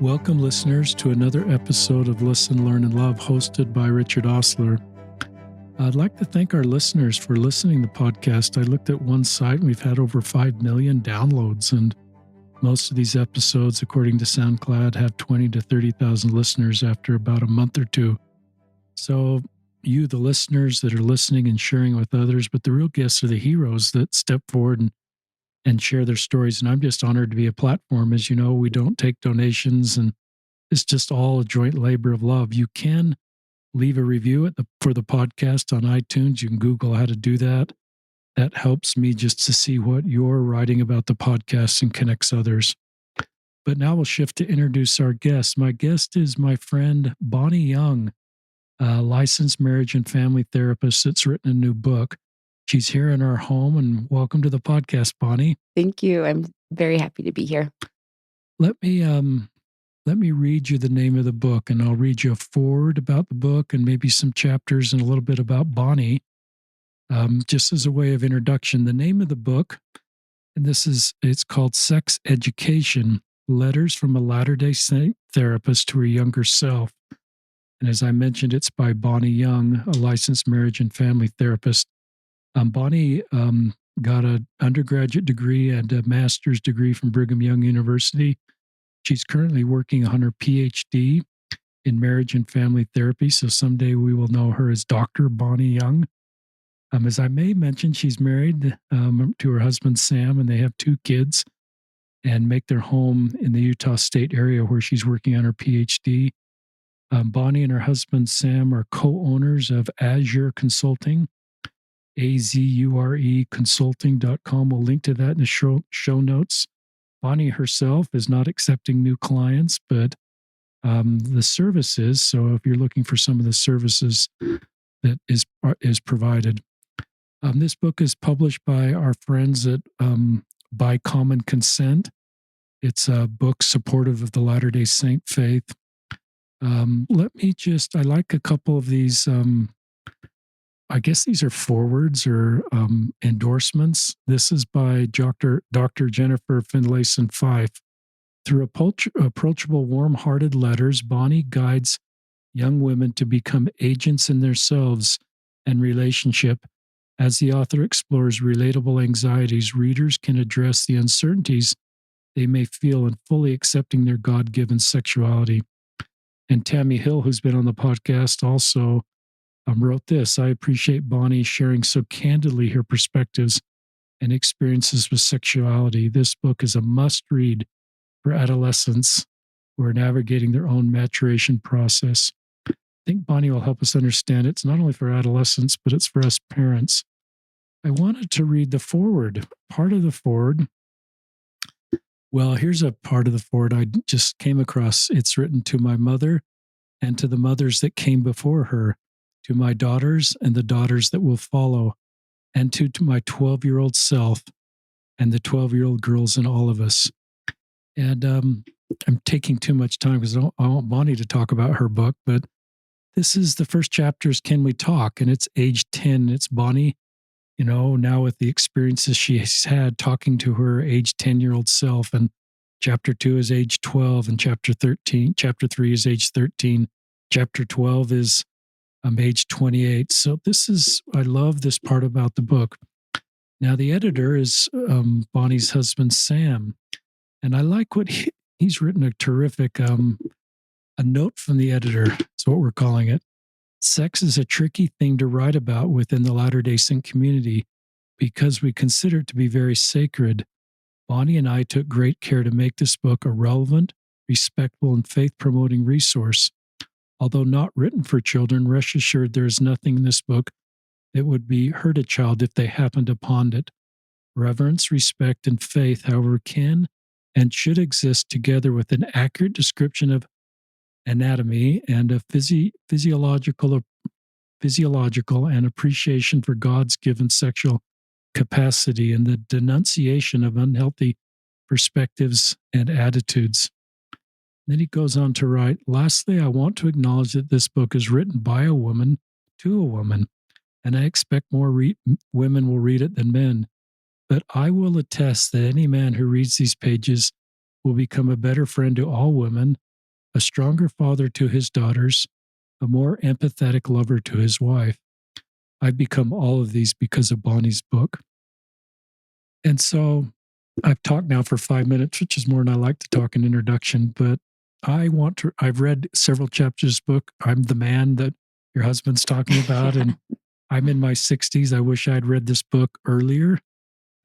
Welcome, listeners, to another episode of Listen, Learn, and Love, hosted by Richard Osler. I'd like to thank our listeners for listening to the podcast. I looked at one site and we've had over 5 million downloads, and most of these episodes, according to SoundCloud, have 20 to 30,000 listeners after about a month or two. So you, the listeners that are listening and sharing with others, but the real guests are the heroes that step forward and share their stories. And I'm just honored to be a platform. As you know, we don't take donations, and it's just all a joint labor of love. You can leave a review for the podcast on iTunes. You can Google how to do that. That helps me just to see what you're writing about the podcast and connects others. But now we'll shift to introduce our guest. My guest is my friend Bonnie Young, a licensed marriage and family therapist that's written a new book. She's here in our home, and welcome to the podcast, Bonnie. Thank you. I'm very happy to be here. Let me read you the name of the book, and I'll read you a foreword about the book and maybe some chapters and a little bit about Bonnie, just as a way of introduction. The name of the book, and it's called Sex Education, Letters from a Latter-day Saint Therapist to Her Younger Self. And as I mentioned, it's by Bonnie Young, a licensed marriage and family therapist. Bonnie got an undergraduate degree and a master's degree from Brigham Young University. She's currently working on her PhD in marriage and family therapy, so someday we will know her as Dr. Bonnie Young. As I may mention, she's married to her husband, Sam, and they have 2 kids and make their home in the Utah State area where she's working on her PhD. Bonnie and her husband, Sam, are co-owners of Azure Consulting, AZURE consulting.com. We'll link to that in the show notes. Bonnie herself is not accepting new clients, but the services. So if you're looking for some of the services that is provided, this book is published by our friends at By Common Consent. It's a book supportive of the Latter-day Saint faith. I like a couple of these. I guess these are forwards or endorsements. This is by Dr. Jennifer Finlayson Fife. Through approachable, warm-hearted letters, Bonnie guides young women to become agents in themselves and relationship. As the author explores relatable anxieties, readers can address the uncertainties they may feel in fully accepting their God-given sexuality. And Tammy Hill, who's been on the podcast, also wrote this. I appreciate Bonnie sharing so candidly her perspectives and experiences with sexuality. This book is a must-read for adolescents who are navigating their own maturation process. I think Bonnie will help us understand it's not only for adolescents, but it's for us parents. I wanted to read the foreword. Part of the foreword. Well, here's a part of the foreword I just came across. It's written to my mother and to the mothers that came before her, to my daughters and the daughters that will follow, and to my 12-year-old self and the 12-year-old girls in all of us. And I'm taking too much time because I want Bonnie to talk about her book, but this is the first chapter is Can We Talk? And it's age 10. It's Bonnie, now with the experiences she's had talking to her age 10-year-old self. And chapter 2 is age 12, and chapter 3 is age 13. Chapter 12 is age 28. So I love this part about the book. Now, the editor is Bonnie's husband, Sam. And I like what he's written a terrific, a note from the editor. That's what we're calling it. Sex is a tricky thing to write about within the Latter-day Saint community because we consider it to be very sacred. Bonnie and I took great care to make this book a relevant, respectful, and faith-promoting resource. Although not written for children, rest assured there is nothing in this book that would hurt a child if they happened upon it. Reverence, respect, and faith, however, can and should exist together with an accurate description of anatomy and a physiological and appreciation for God's given sexual capacity and the denunciation of unhealthy perspectives and attitudes. Then he goes on to write, lastly, I want to acknowledge that this book is written by a woman to a woman, and I expect more women will read it than men. But I will attest that any man who reads these pages will become a better friend to all women a stronger father to his daughters, a more empathetic lover to his wife. I've become all of these because of Bonnie's book. And so I've talked now for 5 minutes, which is more than I like to talk in introduction, but I've read several chapters of this book. I'm the man that your husband's talking about, and I'm in my 60s. I wish I'd read this book earlier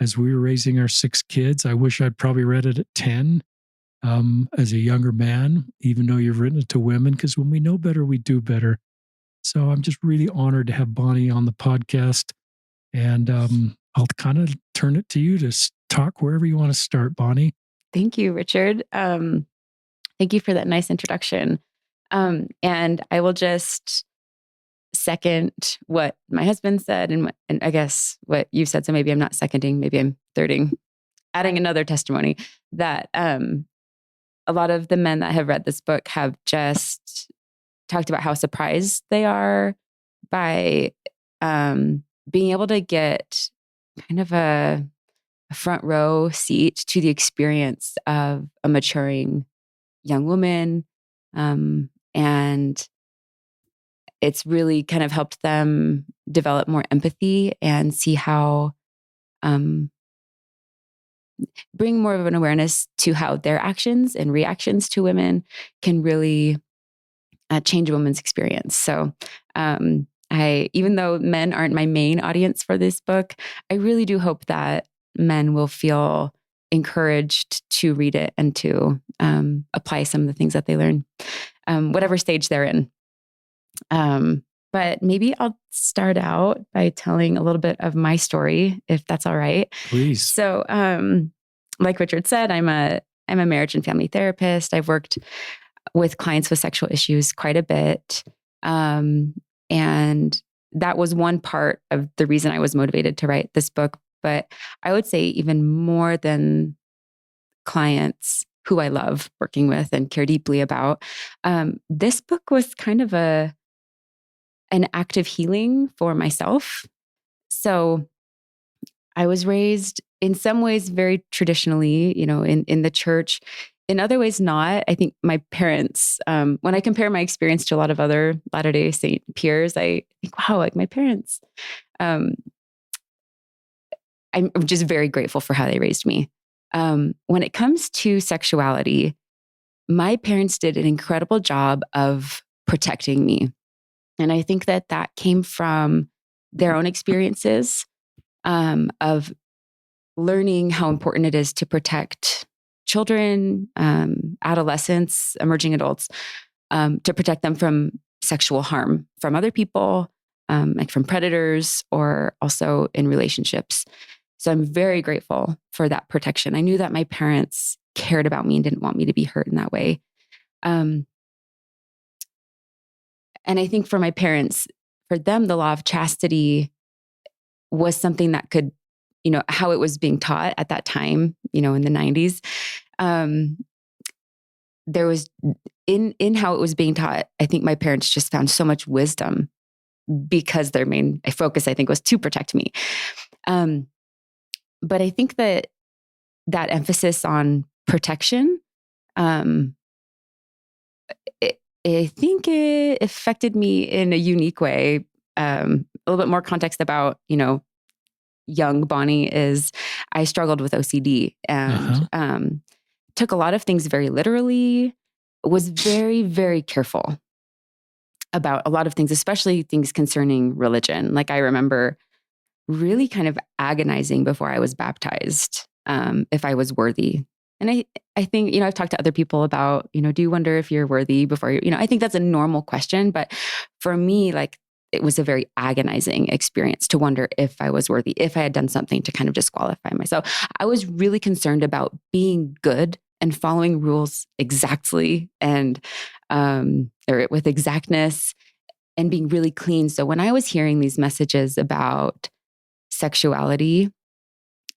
as we were raising our 6 kids. I wish I'd probably read it at 10 as a younger man, even though you've written it to women, because when we know better, we do better. So I'm just really honored to have Bonnie on the podcast. And I'll kind of turn it to you to talk wherever you want to start, Bonnie. Thank you, Richard. Thank you for that nice introduction. And I will just second what my husband said and I guess what you said. So maybe I'm not seconding, maybe I'm thirding, adding another testimony that a lot of the men that have read this book have just talked about how surprised they are by being able to get kind of a front row seat to the experience of a maturing young woman. And it's really kind of helped them develop more empathy and see how, bring more of an awareness to how their actions and reactions to women can really change a woman's experience. So, even though men aren't my main audience for this book, I really do hope that men will feel encouraged to read it and to apply some of the things that they learn, whatever stage they're in. But maybe I'll start out by telling a little bit of my story, if that's all right. Please. So, like Richard said, I'm a marriage and family therapist. I've worked with clients with sexual issues quite a bit. And that was one part of the reason I was motivated to write this book. But I would say even more than clients who I love working with and care deeply about, this book was kind of an act of healing for myself. So I was raised in some ways very traditionally, in the church. In other ways, not. I think my parents, when I compare my experience to a lot of other Latter-day Saint peers, I think, wow, like my parents, I'm just very grateful for how they raised me. When it comes to sexuality, my parents did an incredible job of protecting me. And I think that came from their own experiences of learning how important it is to protect children, adolescents, emerging adults, to protect them from sexual harm from other people, like from predators or also in relationships. So I'm very grateful for that protection. I knew that my parents cared about me and didn't want me to be hurt in that way. And I think for my parents, for them, the law of chastity was something that could, how it was being taught at that time, in the 90s. There was in how it was being taught, I think my parents just found so much wisdom because their main focus, I think, was to protect me. But I think that emphasis on protection, I think it affected me in a unique way. A little bit more context about, young Bonnie is I struggled with OCD and took a lot of things very literally, was very, very careful about a lot of things, especially things concerning religion. Like I remember really kind of agonizing before I was baptized, if I was worthy. And I think, I've talked to other people about, do you wonder if you're worthy before I think that's a normal question. But for me, like, it was a very agonizing experience to wonder if I was worthy, if I had done something to kind of disqualify myself. I was really concerned about being good and following rules exactly and or with exactness and being really clean. So when I was hearing these messages about sexuality,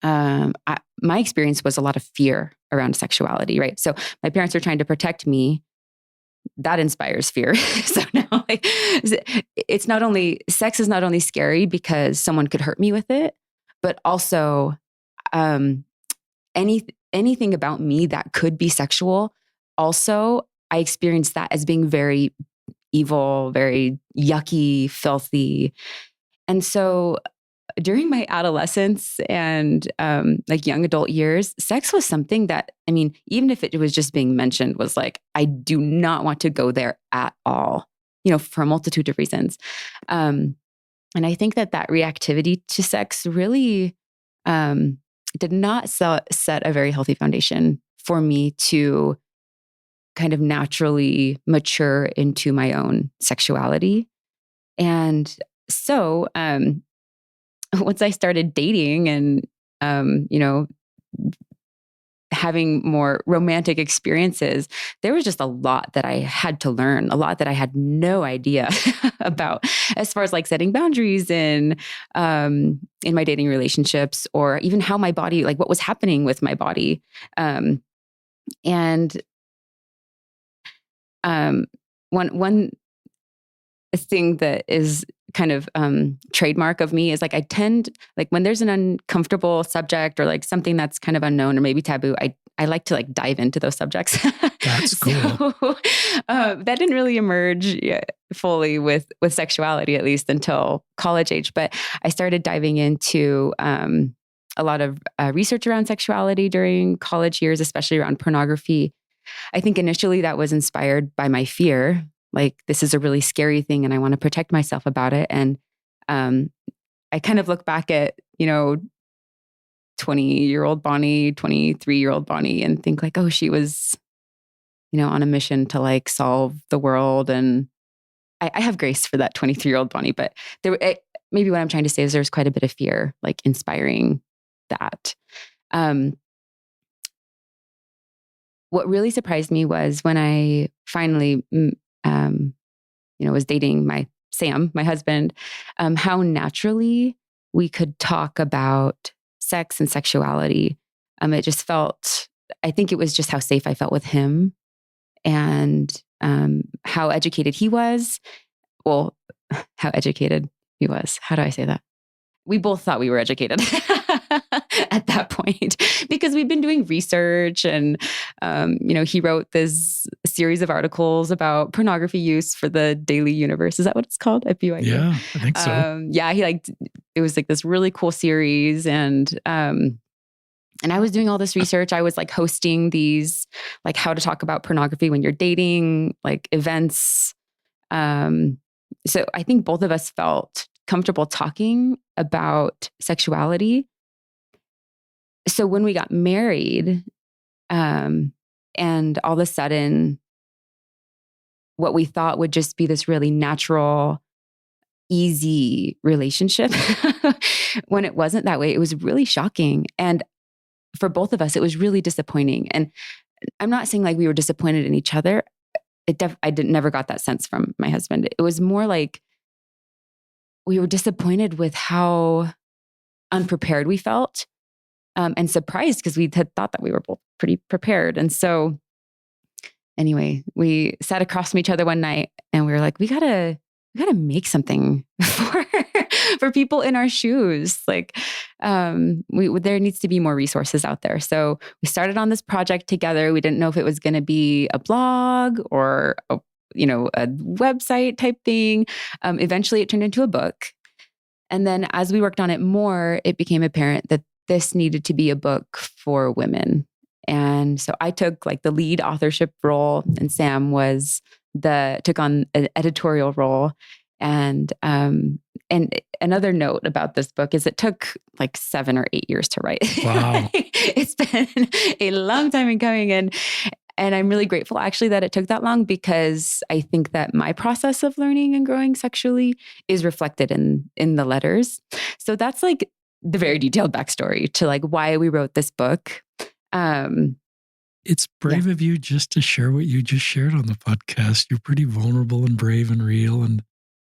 my experience was a lot of fear around sexuality, right? So my parents are trying to protect me. That inspires fear. So now it's not only, sex is not only scary because someone could hurt me with it, but also anything about me that could be sexual also I experienced that as being very evil, very yucky, filthy. And so during my adolescence and like young adult years, sex was something that, I mean, even if it was just being mentioned, was like, I do not want to go there at all, for a multitude of reasons. And I think that reactivity to sex really did not set a very healthy foundation for me to kind of naturally mature into my own sexuality. And so, once I started dating and, having more romantic experiences, there was just a lot that I had to learn, a lot that I had no idea about, as far as like setting boundaries in my dating relationships, or even how my body, like what was happening with my body. And one thing that is kind of trademark of me is like I tend, like when there's an uncomfortable subject or like something that's kind of unknown or maybe taboo, I like to like dive into those subjects. That's cool. So that didn't really emerge fully with sexuality, at least until college age. But I started diving into a lot of research around sexuality during college years, especially around pornography. I think initially that was inspired by my fear. Like, this is a really scary thing and I want to protect myself about it. And I kind of look back at, 20-year-old Bonnie, 23-year-old Bonnie, and think like, oh, she was, on a mission to like solve the world. And I have grace for that 23-year-old Bonnie, but maybe what I'm trying to say is there's quite a bit of fear, like inspiring that. What really surprised me was when I finally, was dating my husband, how naturally we could talk about sex and sexuality. It just felt, I think it was just how safe I felt with him and how educated he was. Well, how educated he was. How do I say that? We both thought we were educated at that point because we'd been doing research and, he wrote this series of articles about pornography use for the Daily Universe. Is that what it's called? FUIU? Yeah, I think so. Yeah, it was like this really cool series. And I was doing all this research. I was like hosting these, like how to talk about pornography when you're dating, like events. So I think both of us felt comfortable talking about sexuality. So when we got married, and all of a sudden, what we thought would just be this really natural, easy relationship, when it wasn't that way, it was really shocking. And for both of us, it was really disappointing. And I'm not saying like we were disappointed in each other. Never got that sense from my husband. It was more like we were disappointed with how unprepared we felt, and surprised because we had thought that we were both pretty prepared. And so anyway, we sat across from each other one night and we were like, we gotta make something for people in our shoes. Like, there needs to be more resources out there. So we started on this project together. We didn't know if it was going to be a blog or a website type thing. Eventually it turned into a book. And then as we worked on it more, it became apparent that this needed to be a book for women. And so I took like the lead authorship role, and Sam took on an editorial role. And another note about this book is it took like 7 or 8 years to write. Wow. It's been a long time in coming. And I'm really grateful actually that it took that long, because I think that my process of learning and growing sexually is reflected in the letters. So that's like the very detailed backstory to like why we wrote this book. It's brave of you just to share what you just shared on the podcast. You're pretty vulnerable and brave and real, and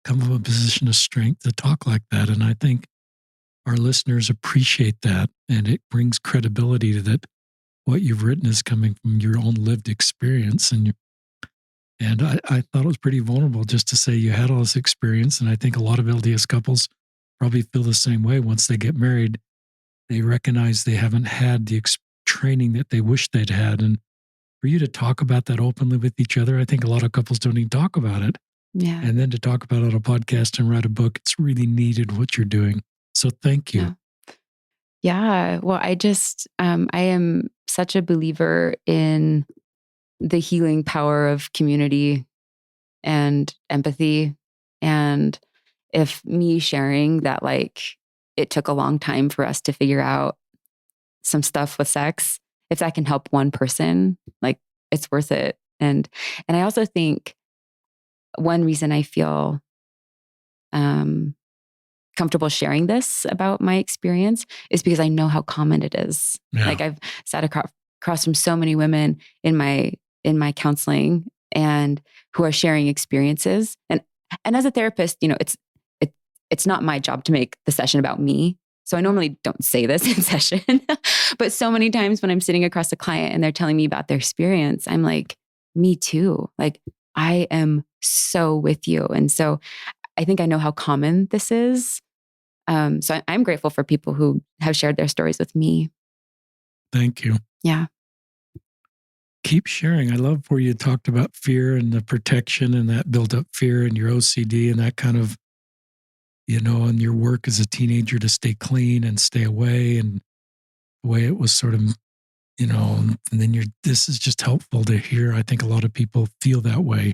come from a position of strength to talk like that. And I think our listeners appreciate that, and it brings credibility to that. What you've written is coming from your own lived experience. And I thought it was pretty vulnerable just to say you had all this experience. And I think a lot of LDS couples probably feel the same way. Once they get married, they recognize they haven't had the training that they wish they'd had. And for you to talk about that openly with each other. I think a lot of couples don't even talk about it. Yeah. And then to talk about it on a podcast and write a book, it's really needed what you're doing. So thank you. Yeah. Yeah. Well, I am such a believer in the healing power of community and empathy. And if me sharing that, like, it took a long time for us to figure out some stuff with sex, if that can help one person, like, it's worth it. And I also think one reason I feel um, comfortable sharing this about my experience is because I know how common it is. Yeah. Like, I've sat across from so many women in my counseling and who are sharing experiences. And as a therapist, it's not my job to make the session about me. So I normally don't say this in session, but so many times when I'm sitting across a client and they're telling me about their experience, I'm like, me too. Like, I am so with you. And so I think I know how common this is. So I'm grateful for people who have shared their stories with me. Thank you. Yeah. Keep sharing. I love where you talked about fear and the protection and that built up fear and your OCD and that kind of, and your work as a teenager to stay clean and stay away, and the way it was sort of, and then this is just helpful to hear. I think a lot of people feel that way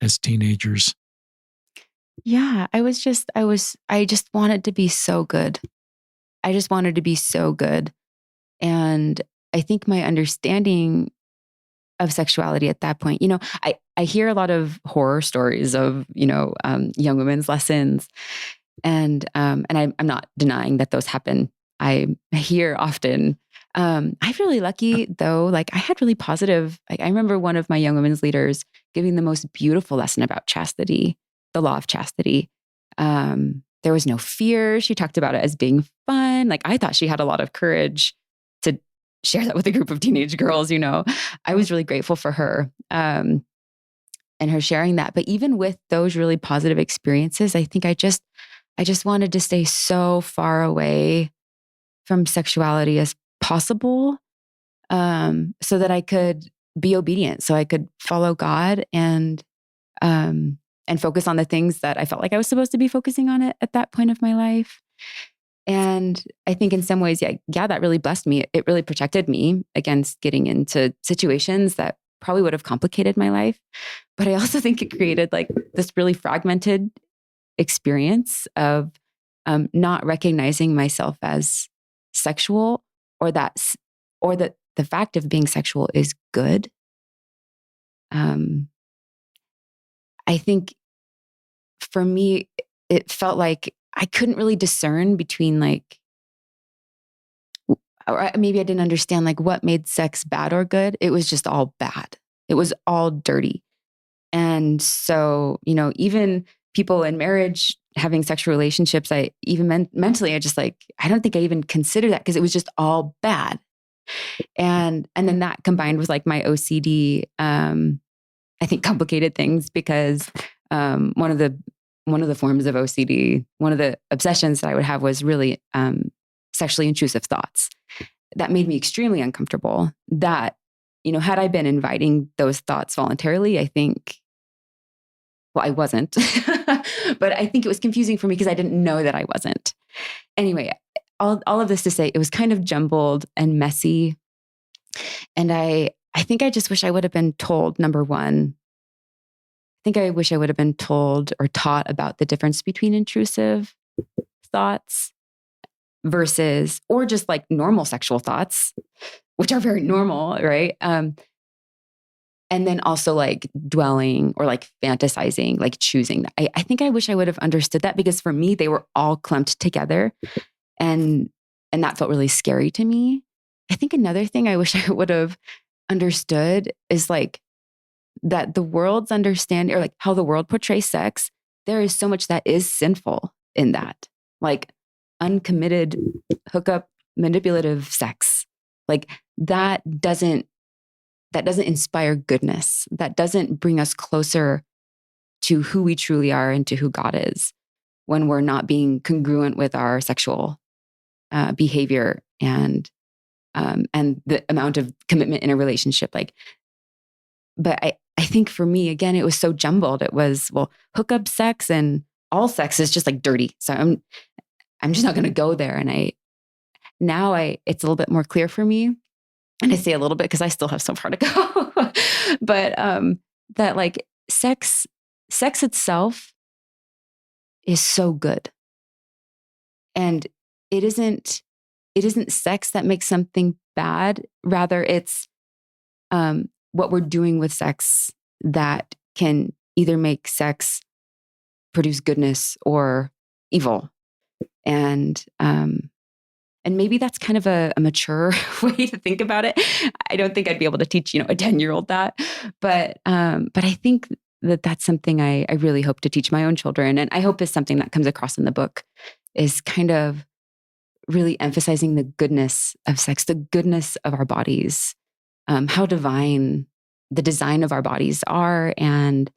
as teenagers. Yeah. I just wanted to be so good. I just wanted to be so good. And I think my understanding of sexuality at that point, I hear a lot of horror stories of, young women's lessons. And I'm not denying that those happen. I hear often. I'm really lucky though. Like, I had really positive, like, I remember one of my young women's leaders giving the most beautiful lesson about chastity, the law of chastity. There was no fear. She talked about it as being fun. Like, I thought she had a lot of courage to share that with a group of teenage girls. I was really grateful for her. And her sharing that. But even with those really positive experiences, I think I just wanted to stay so far away from sexuality as possible, so that I could be obedient, so I could follow God and focus on the things that I felt like I was supposed to be focusing on at that point of my life. And I think in some ways, yeah, that really blessed me. It really protected me against getting into situations that probably would have complicated my life. But I also think it created like this really fragmented experience of not recognizing myself as sexual, or that the fact of being sexual is good. I think for me, it felt like I couldn't really discern between or maybe I didn't understand like what made sex bad or good. It was just all bad. It was all dirty. And so, even people in marriage having sexual relationships, I even mentally, I don't think I even considered that because it was just all bad. And then that combined with like my OCD, I think complicated things because one of the forms of OCD, one of the obsessions that I would have was really sexually intrusive thoughts. That made me extremely uncomfortable. That, had I been inviting those thoughts voluntarily, I think, well, I wasn't, but I think it was confusing for me because I didn't know that I wasn't. Anyway, all of this to say, it was kind of jumbled and messy. And I think I just wish I would have been told, number one, I think I wish I would have been told or taught about the difference between intrusive thoughts versus, or just like normal sexual thoughts, which are very normal, right? And then also like dwelling or like fantasizing, like choosing that. I think I wish I would have understood that because for me, they were all clumped together and that felt really scary to me. I think another thing I wish I would have understood is like that the world's understanding or like how the world portrays sex, there is so much that is sinful in that, like uncommitted hookup, manipulative sex. Like that doesn't inspire goodness. That doesn't bring us closer to who we truly are and to who God is when we're not being congruent with our sexual behavior and the amount of commitment in a relationship. Like but I think for me, again, it was so jumbled. It was, well, hookup sex and all sex is just like dirty. So I'm just not going to go there. And it's a little bit more clear for me. And I say a little bit because I still have so far to go, but, that like sex itself is so good. And it isn't sex that makes something bad. Rather, it's what we're doing with sex that can either make sex produce goodness or evil. And maybe that's kind of a mature way to think about it. I don't think I'd be able to teach, a 10-year-old that, but I think that that's something I really hope to teach my own children. And I hope is something that comes across in the book, is kind of really emphasizing the goodness of sex, the goodness of our bodies, how divine the design of our bodies are, and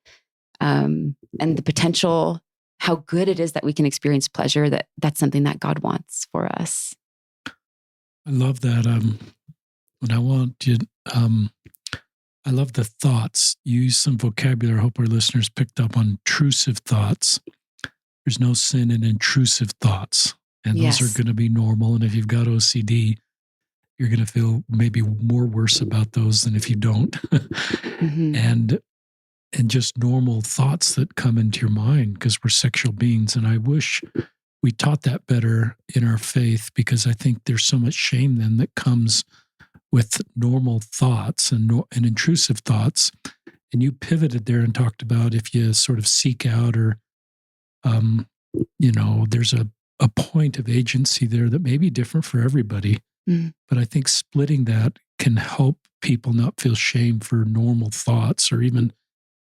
the potential, how good it is that we can experience pleasure, that's something that God wants for us. I love that. I love the thoughts. Use some vocabulary. I hope our listeners picked up on intrusive thoughts. There's no sin in intrusive thoughts. And those Yes. are going to be normal. And if you've got OCD, you're going to feel maybe more worse about those than if you don't. Mm-hmm. And just normal thoughts that come into your mind, because we're sexual beings. And I wish we taught that better in our faith, because I think there's so much shame then that comes with normal thoughts and intrusive thoughts. And you pivoted there and talked about if you sort of seek out, or, there's a point of agency there that may be different for everybody. Mm. But I think splitting that can help people not feel shame for normal thoughts, or even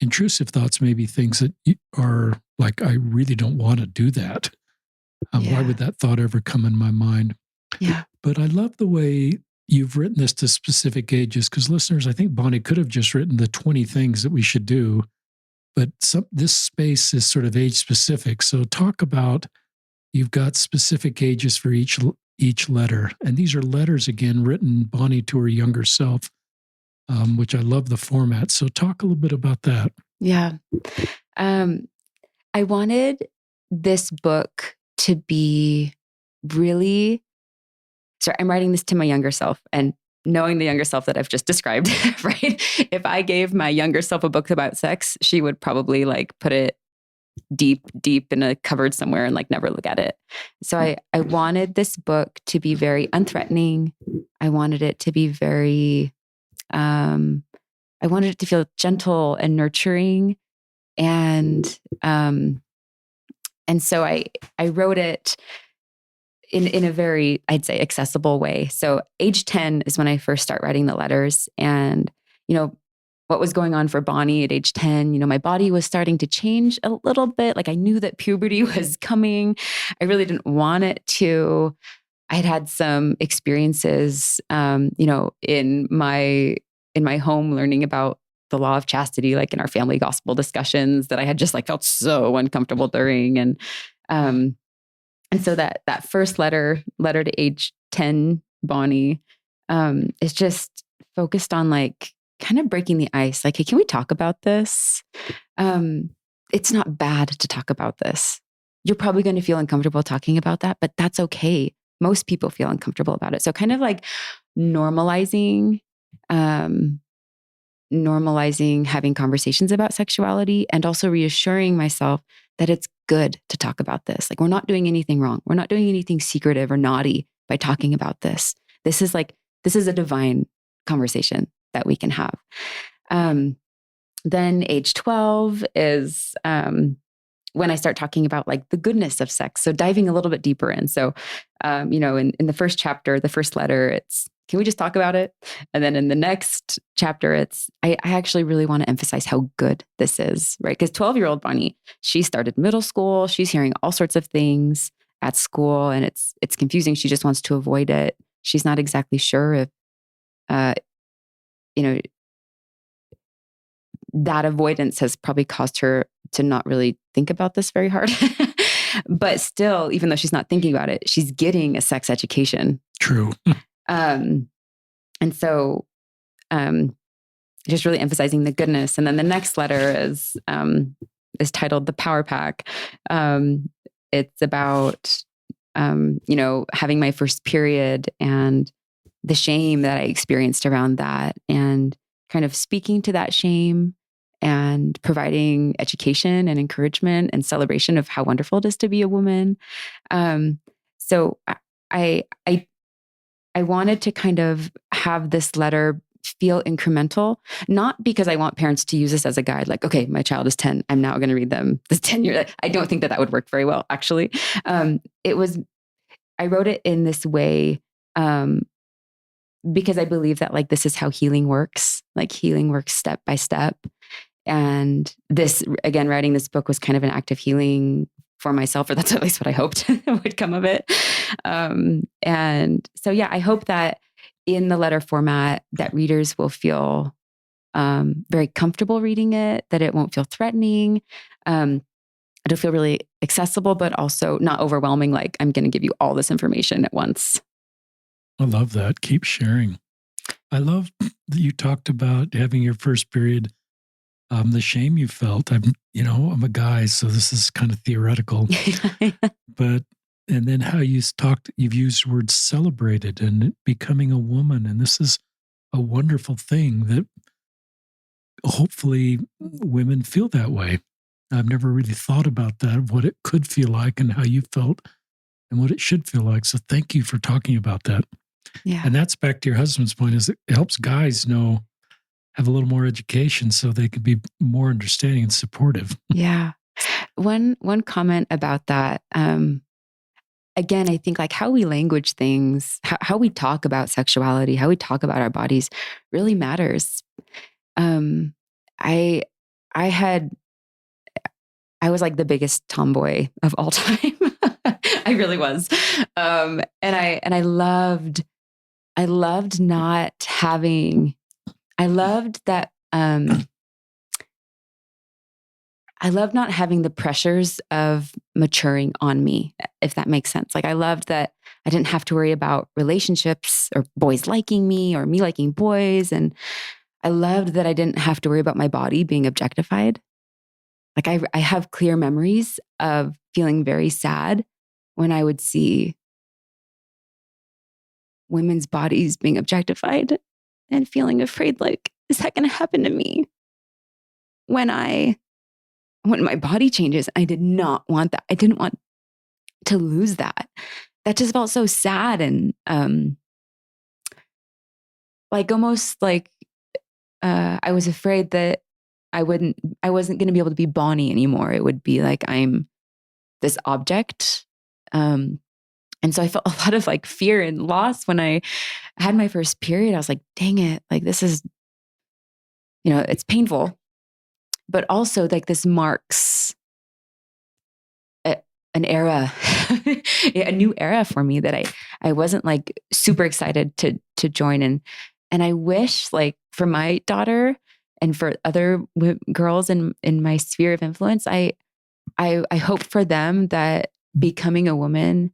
intrusive thoughts, maybe things that are like, I really don't want to do that. Why would that thought ever come in my mind? Yeah. But I love the way you've written this to specific ages, because listeners, I think Bonnie could have just written the 20 things that we should do, but this space is sort of age specific. So talk about, you've got specific ages for each letter. And these are letters, again, written, Bonnie, to her younger self, which I love the format. So talk a little bit about that. Yeah. I wanted this book to be really, I'm writing this to my younger self, and knowing the younger self that I've just described, right? If I gave my younger self a book about sex, she would probably put it deep in a cupboard somewhere and never look at it. So I wanted this book to be very unthreatening. I wanted it to be very, I wanted it to feel gentle and nurturing. And so I wrote it in a very, I'd say, accessible way. So age 10 is when I first start writing the letters. And, what was going on for Bonnie at age 10, my body was starting to change a little bit. I knew that puberty was coming. I really didn't want it to. I had some experiences, in my home, learning about the law of chastity, in our family gospel discussions, that I had just felt so uncomfortable during. And so that first letter to age 10, Bonnie, is just focused on kind of breaking the ice. Hey, can we talk about this? It's not bad to talk about this. You're probably going to feel uncomfortable talking about that, but that's okay. Most people feel uncomfortable about it. So kind of normalizing having conversations about sexuality, and also reassuring myself that it's good to talk about this. We're not doing anything wrong. We're not doing anything secretive or naughty by talking about this. This is a divine conversation that we can have. Then age 12 is when I start talking about the goodness of sex. So diving a little bit deeper in. So, in the first chapter, the first letter, it's, can we just talk about it? And then in the next chapter, it's, I actually really want to emphasize how good this is, right? Because 12-year-old Bonnie, she started middle school. She's hearing all sorts of things at school, and it's confusing. She just wants to avoid it. She's not exactly sure if, that avoidance has probably caused her to not really think about this very hard. But still, even though she's not thinking about it, she's getting a sex education. True. And so just really emphasizing the goodness. And then the next letter is titled The Power Pack. It's about, having my first period and the shame that I experienced around that, and kind of speaking to that shame and providing education and encouragement and celebration of how wonderful it is to be a woman. So I, I, I wanted to kind of have this letter feel incremental, not because I want parents to use this as a guide, like, okay, my child is 10, I'm now going to read them this 10-year. I don't think that would work very well, actually. I wrote it in this way because I believe that like this is how healing works. Like healing works step by step. And this, again, writing this book was kind of an act of healing for myself, or that's at least what I hoped would come of it. And so, yeah, I hope that in the letter format that readers will feel very comfortable reading it, that it won't feel threatening. It'll feel really accessible, but also not overwhelming. Like I'm going to give you all this information at once. I love that. Keep sharing. I love that you talked about having your first period, the shame you felt. I'm a guy, so this is kind of theoretical, but, and then how you've used the word celebrated and becoming a woman. And this is a wonderful thing that hopefully women feel that way. I've never really thought about that, what it could feel like and how you felt and what it should feel like. So thank you for talking about that. Yeah. And that's back to your husband's point, is it helps guys have a little more education so they could be more understanding and supportive. Yeah. One comment about that. Again, I think like how we language things, how we talk about sexuality, how we talk about our bodies really matters. I was like the biggest tomboy of all time. I really was. And I loved not having, I loved that, I loved not having the pressures of maturing on me, if that makes sense. Like I loved that I didn't have to worry about relationships or boys liking me or me liking boys. And I loved that I didn't have to worry about my body being objectified. Like I have clear memories of feeling very sad when I would see women's bodies being objectified and feeling afraid, like, is that going to happen to me when my body changes? I did not want that. I didn't want to lose that. That just felt so sad. And like almost like I was afraid that I wasn't going to be able to be Bonnie anymore. It would be like I'm this object. And so I felt a lot of like fear and loss when I had my first period. I was like, dang it, like this is, it's painful, but also like this marks an era, a new era for me that I wasn't like super excited to join. And I wish like for my daughter and for other girls in my sphere of influence, I hope for them that becoming a woman,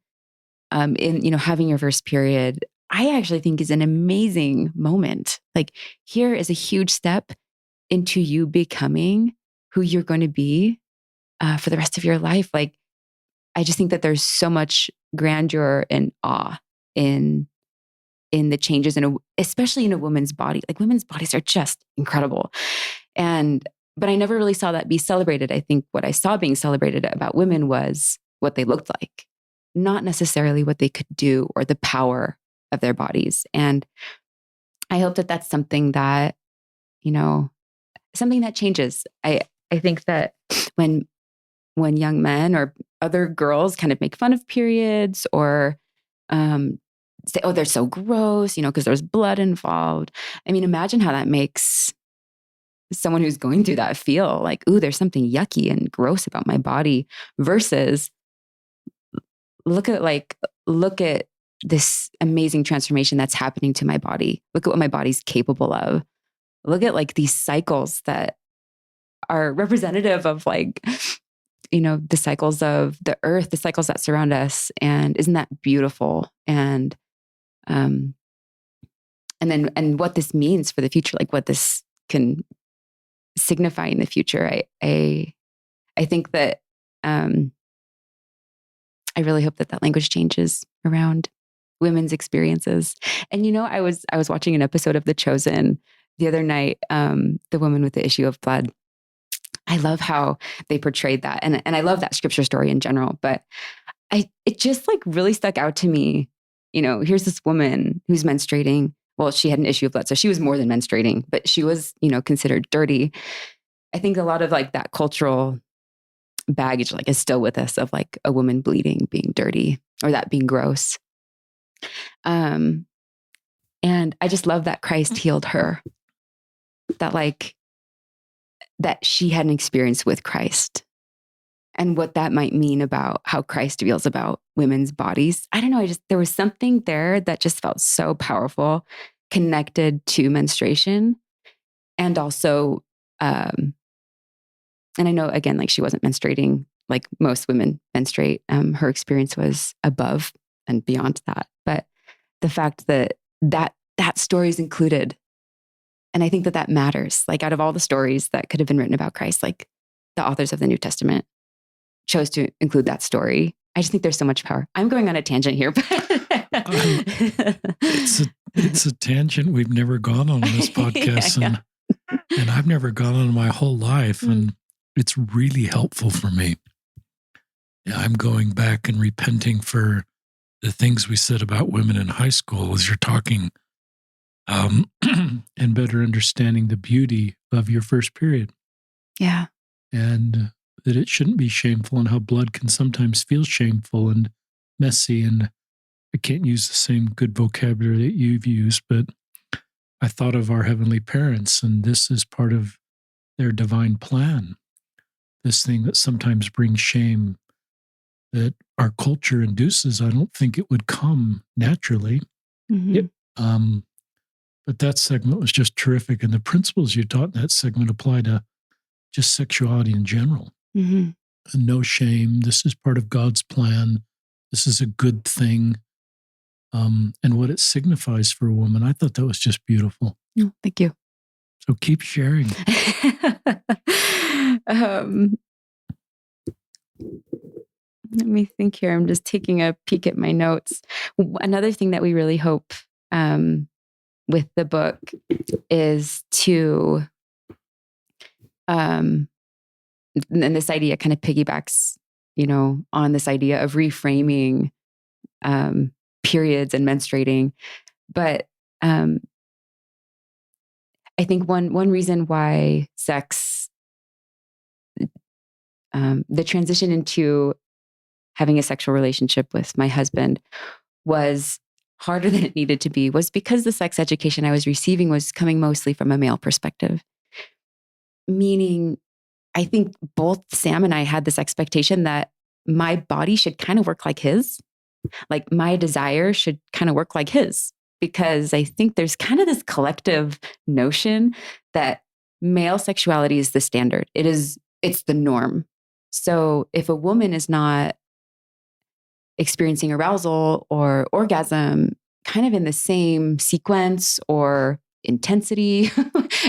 having your first period, I actually think is an amazing moment. Like here is a huge step into you becoming who you're going to be for the rest of your life. Like, I just think that there's so much grandeur and awe in the changes especially in a woman's body. Like women's bodies are just incredible. But I never really saw that be celebrated. I think what I saw being celebrated about women was what they looked like, not necessarily what they could do or the power of their bodies. And I hope that that's something that, something that changes. I think that when young men or other girls kind of make fun of periods or say, oh, they're so gross, because there's blood involved. I mean, imagine how that makes someone who's going through that feel like, ooh, there's something yucky and gross about my body versus look at this amazing transformation that's happening to my body. Look at what my body's capable of. Look at like these cycles that are representative of like, the cycles of the earth, the cycles that surround us. And isn't that beautiful? And what this means for the future, like what this can signify in the future. I think that I really hope that that language changes around women's experiences. And I was watching an episode of The Chosen the other night. The woman with the issue of blood. I love how they portrayed that, and I love that scripture story in general. But it just like really stuck out to me. Here's this woman who's menstruating. Well, she had an issue of blood, so she was more than menstruating, but she was, considered dirty. I think a lot of like that cultural baggage like is still with us of like a woman bleeding being dirty or that being gross. And I just love that Christ healed her. That she had an experience with Christ and what that might mean about how Christ feels about women's bodies. I don't know. There was something there that just felt so powerful, connected to menstruation. And also, and I know again, like she wasn't menstruating like most women menstruate. Her experience was above and beyond that. But the fact that story is included, and I think that matters. Like out of all the stories that could have been written about Christ, like the authors of the New Testament chose to include that story. I just think there's so much power. I'm going on a tangent here, but it's a tangent we've never gone on in this podcast, and I've never gone on my whole life, and it's really helpful for me. Yeah, I'm going back and repenting for the things we said about women in high school as you're talking, and better understanding the beauty of your first period. Yeah. And that it shouldn't be shameful, and how blood can sometimes feel shameful and messy. And I can't use the same good vocabulary that you've used, but I thought of our heavenly parents, and this is part of their divine plan. This thing that sometimes brings shame that our culture induces, I don't think it would come naturally. Mm-hmm. But that segment was just terrific. And the principles you taught in that segment apply to just sexuality in general. Mm-hmm. And no shame. This is part of God's plan. This is a good thing. And what it signifies for a woman. I thought that was just beautiful. Oh, thank you. So keep sharing. Let me think here. I'm just taking a peek at my notes. Another thing that we really hope with the book is to, and this idea kind of piggybacks, on this idea of reframing periods and menstruating. But I think one reason why sex, the transition into having a sexual relationship with my husband was harder than it needed to be was because the sex education I was receiving was coming mostly from a male perspective. Meaning, I think both Sam and I had this expectation that my body should kind of work like his. Like my desire should kind of work like his, because I think there's kind of this collective notion that male sexuality is the standard. It's the norm. So if a woman is not experiencing arousal or orgasm kind of in the same sequence or intensity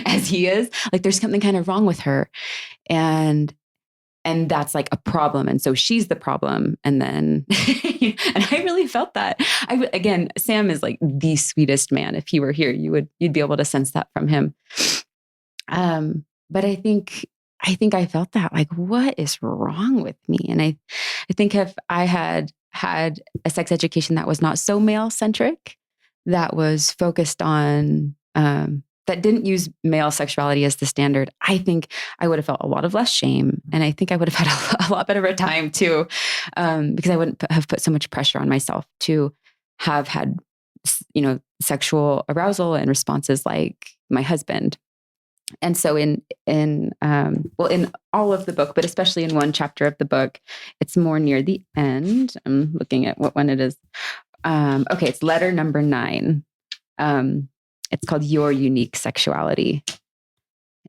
as he is, like there's something kind of wrong with her. And that's like a problem. And so she's the problem. And then, and I really felt that. Again, Sam is like the sweetest man. If he were here, you'd be able to sense that from him. But I think I felt that, like, what is wrong with me? And I think if I had a sex education that was not so male centric, that was focused on, that didn't use male sexuality as the standard, I think I would have felt a lot of less shame. And I think I would have had a lot better of a time too, because I wouldn't have put so much pressure on myself to have had, sexual arousal and responses like my husband. And so in all of the book, but especially in one chapter of the book, it's more near the end. I'm looking at what one it is. Okay, it's letter number 9. It's called Your Unique Sexuality.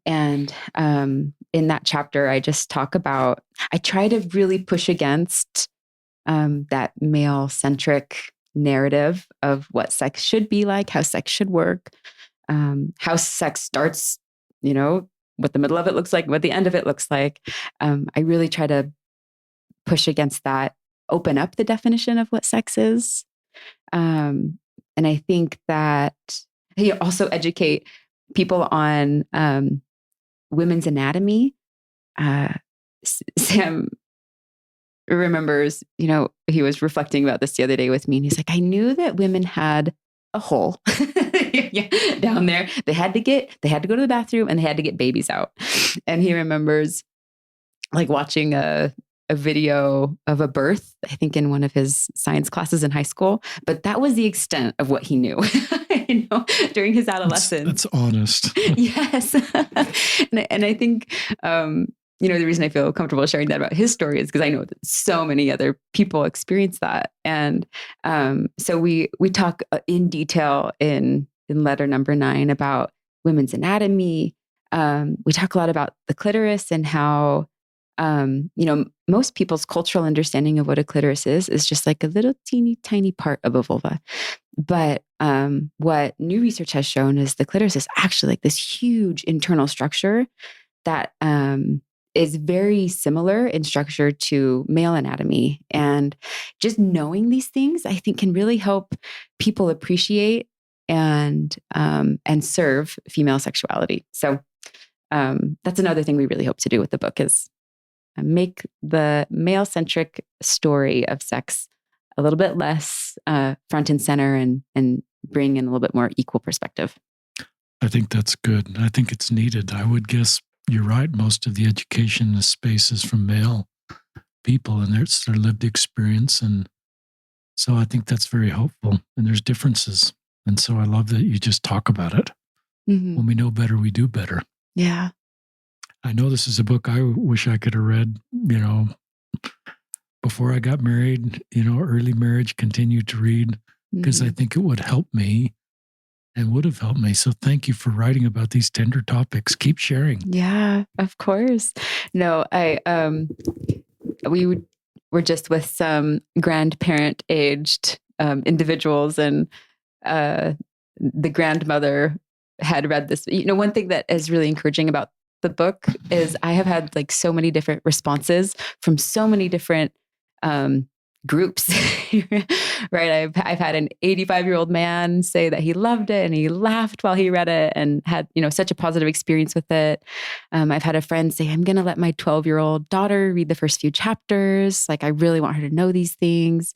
And in that chapter, I just talk about, I try to really push against that male-centric narrative of what sex should be like, how sex should work, how sex starts what the middle of it looks like, what the end of it looks like. I really try to push against that, open up the definition of what sex is. And I think that also educate people on women's anatomy. Sam remembers, he was reflecting about this the other day with me, and he's like, I knew that women had a hole down there. They had to go to the bathroom, and they had to get babies out. And he remembers like watching a video of a birth, I think in one of his science classes in high school, but that was the extent of what he knew, during his adolescence. That's honest. Yes. and I think, the reason I feel comfortable sharing that about his story is because I know that so many other people experience that. And so we talk in detail in letter number 9 about women's anatomy. We talk a lot about the clitoris and how, most people's cultural understanding of what a clitoris is just like a little teeny tiny part of a vulva. But what new research has shown is the clitoris is actually like this huge internal structure that is very similar in structure to male anatomy. And just knowing these things, I think, can really help people appreciate and serve female sexuality. So that's another thing we really hope to do with the book is make the male-centric story of sex a little bit less front and center and bring in a little bit more equal perspective. I think that's good. I think it's needed. I would guess you're right. Most of the education in this space is from male people, and it's their lived experience. And so I think that's very helpful. And there's differences. And so I love that you just talk about it. Mm-hmm. When we know better, we do better. Yeah. I know this is a book I wish I could have read, before I got married, early marriage, continued to read because I think it would help me and would have helped me. So thank you for writing about these tender topics. Keep sharing. Yeah, of course. No, we were just with some grandparent aged individuals, and the grandmother had read this. One thing that is really encouraging about the book is I have had like so many different responses from so many different groups, right? I've had an 85-year-old man say that he loved it and he laughed while he read it and had, such a positive experience with it. I've had a friend say, I'm going to let my 12-year-old daughter read the first few chapters. Like, I really want her to know these things.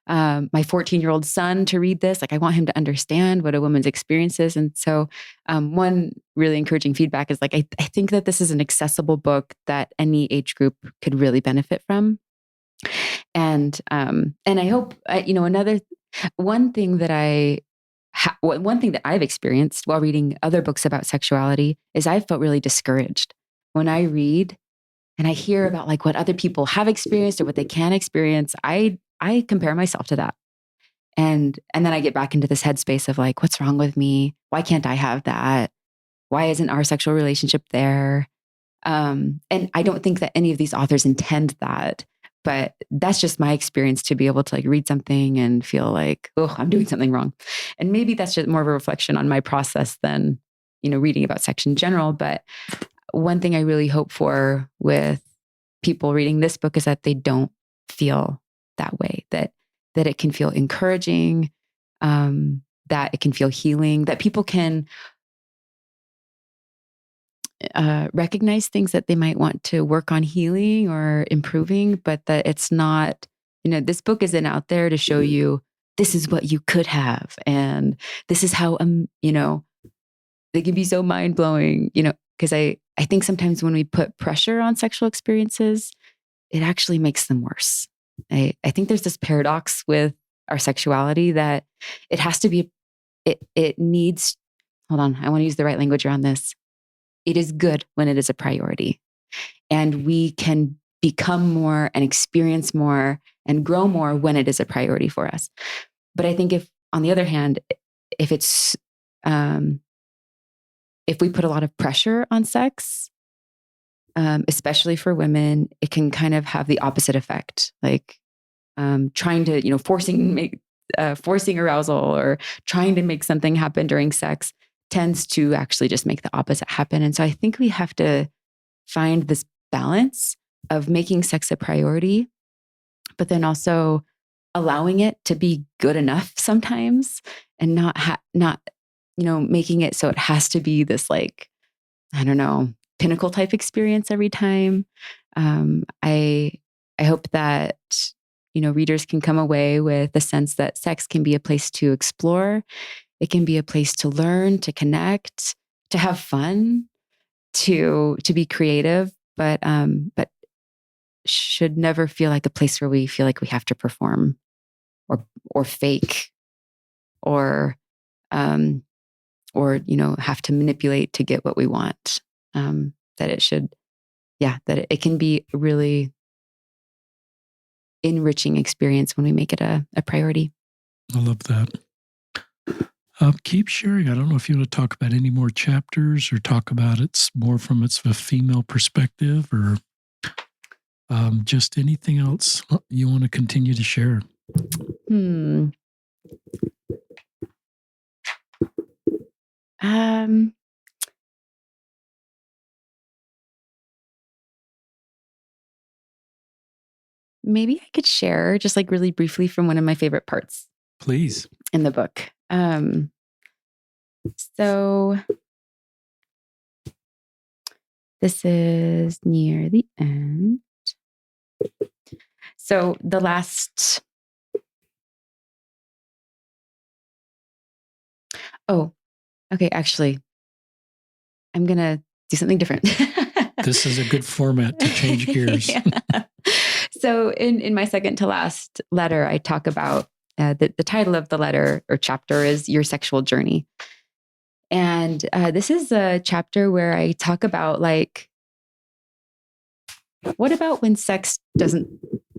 My 14-year-old son to read this. Like, I want him to understand what a woman's experience is. And so one really encouraging feedback is like, I think that this is an accessible book that any age group could really benefit from. And I hope, one thing that I've experienced while reading other books about sexuality is I've felt really discouraged when I read and I hear about like what other people have experienced or what they can experience. I compare myself to that. And then I get back into this headspace of like, what's wrong with me? Why can't I have that? Why isn't our sexual relationship there? And I don't think that any of these authors intend that. But that's just my experience to be able to like read something and feel like, oh, I'm doing something wrong. And maybe that's just more of a reflection on my process than, reading about sex in general. But one thing I really hope for with people reading this book is that they don't feel that way, that it can feel encouraging, that it can feel healing, that people can recognize things that they might want to work on healing or improving, but that it's not, this book isn't out there to show you this is what you could have. And this is how, they can be so mind blowing, because I think sometimes when we put pressure on sexual experiences, it actually makes them worse. I think there's this paradox with our sexuality that it has to be, it needs, hold on, I want to use the right language around this. It is good when it is a priority, and we can become more and experience more and grow more when it is a priority for us. But I think if, on the other hand, if it's, if we put a lot of pressure on sex, especially for women, it can kind of have the opposite effect, like trying to, forcing arousal or trying to make something happen during sex tends to actually just make the opposite happen. And so I think we have to find this balance of making sex a priority, but then also allowing it to be good enough sometimes, and not making it so it has to be this, like, I don't know, pinnacle type experience every time. I hope that readers can come away with the sense that sex can be a place to explore. It can be a place to learn, to connect, to have fun, to be creative, but should never feel like a place where we feel like we have to perform or fake or have to manipulate to get what we want. That it should, that it can be a really enriching experience when we make it a priority. I love that. Keep sharing. I don't know if you want to talk about any more chapters or talk about it more from its a female perspective, or just anything else you want to continue to share. Maybe I could share just like really briefly from one of my favorite parts. Please. In the book. So this is near the end. So the last, okay, actually, I'm going to do something different. This is a good format to change gears. Yeah. So in my second to last letter, I talk about the title of the letter or chapter is Your Sexual Journey. And this is a chapter where I talk about, like, what about when sex doesn't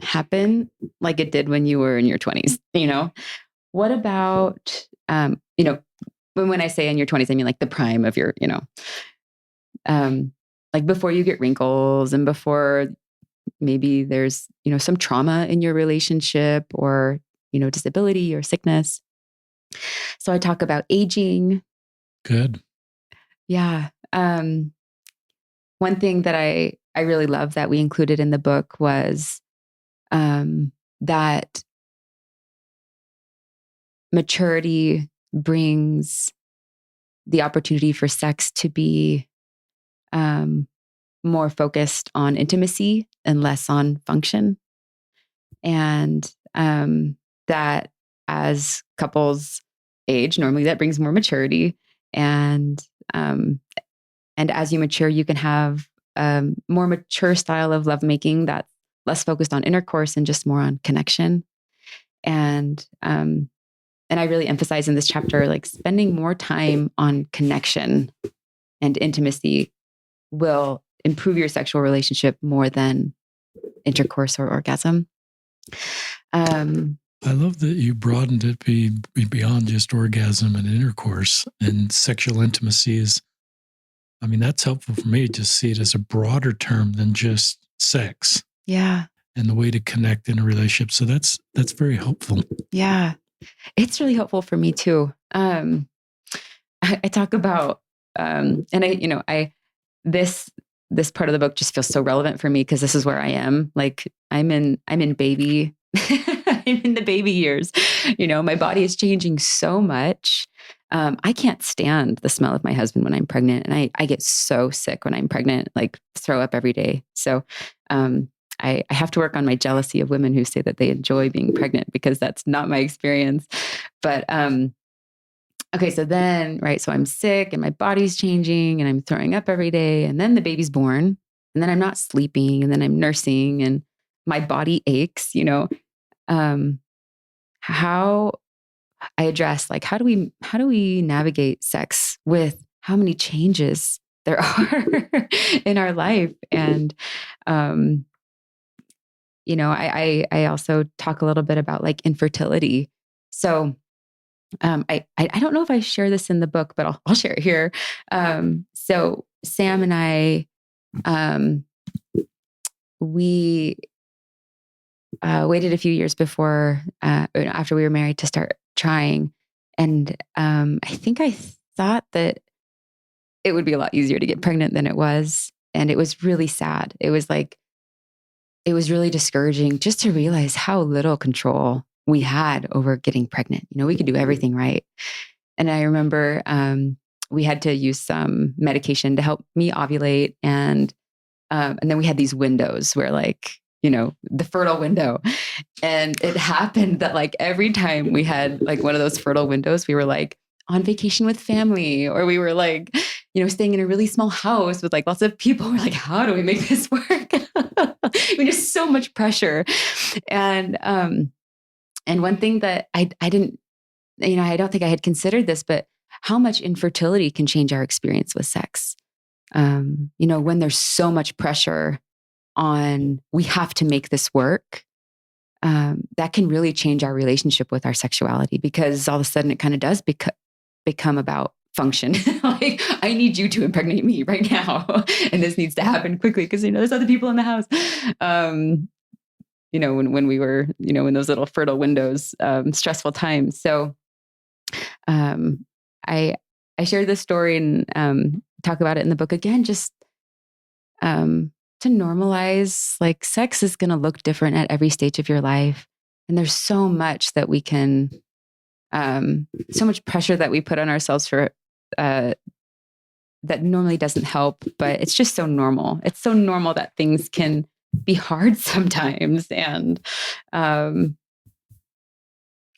happen like it did when you were in your 20s? What about, when I say in your 20s, I mean like the prime of your, like before you get wrinkles and before maybe there's, some trauma in your relationship or, disability or sickness. So I talk about aging. Good. Yeah. One thing that I really love that we included in the book was that maturity brings the opportunity for sex to be more focused on intimacy and less on function. And that as couples age, normally that brings more maturity. And as you mature, you can have more mature style of lovemaking that's less focused on intercourse and just more on connection. And I really emphasize in this chapter, like spending more time on connection and intimacy will improve your sexual relationship more than intercourse or orgasm. I love that you broadened it beyond just orgasm and intercourse, and sexual intimacy is, that's helpful for me to see it as a broader term than just sex. Yeah. And the way to connect in a relationship. So that's very helpful. Yeah. It's really helpful for me too. I talk about, and this part of the book just feels so relevant for me because this is where I am. Like I'm in baby, I'm in the baby years. My body is changing so much. I can't stand the smell of my husband when I'm pregnant, and I get so sick when I'm pregnant, like throw up every day. So I have to work on my jealousy of women who say that they enjoy being pregnant, because that's not my experience. But okay, so then, right, so I'm sick and my body's changing and I'm throwing up every day, and then the baby's born, and then I'm not sleeping, and then I'm nursing and my body aches, how I address, like, how do we navigate sex with how many changes there are in our life? And I also talk a little bit about like infertility. So I don't know if I share this in the book, but I'll share it here. So Sam and I, we waited a few years after we were married to start trying. And I think I thought that it would be a lot easier to get pregnant than it was. And it was really sad. It was really discouraging just to realize how little control we had over getting pregnant. We could do everything right. And I remember we had to use some medication to help me ovulate. And then we had these windows where the fertile window. And it happened that every time we had one of those fertile windows, we were on vacation with family, or we were staying in a really small house with lots of people. We're how do we make this work? Just so much pressure. And one thing that I didn't, I don't think I had considered this, but how much infertility can change our experience with sex. When there's so much pressure on, we have to make this work, that can really change our relationship with our sexuality, because all of a sudden it kind of does become about function. I need you to impregnate me right now. And this needs to happen quickly because, there's other people in the house. When we were, in those little fertile windows, stressful times. So I shared this story and talk about it in the book again, just to normalize, sex is going to look different at every stage of your life. And there's so much that we can, so much pressure that we put on ourselves for, that normally doesn't help, but it's just so normal. It's so normal that things can be hard sometimes. And I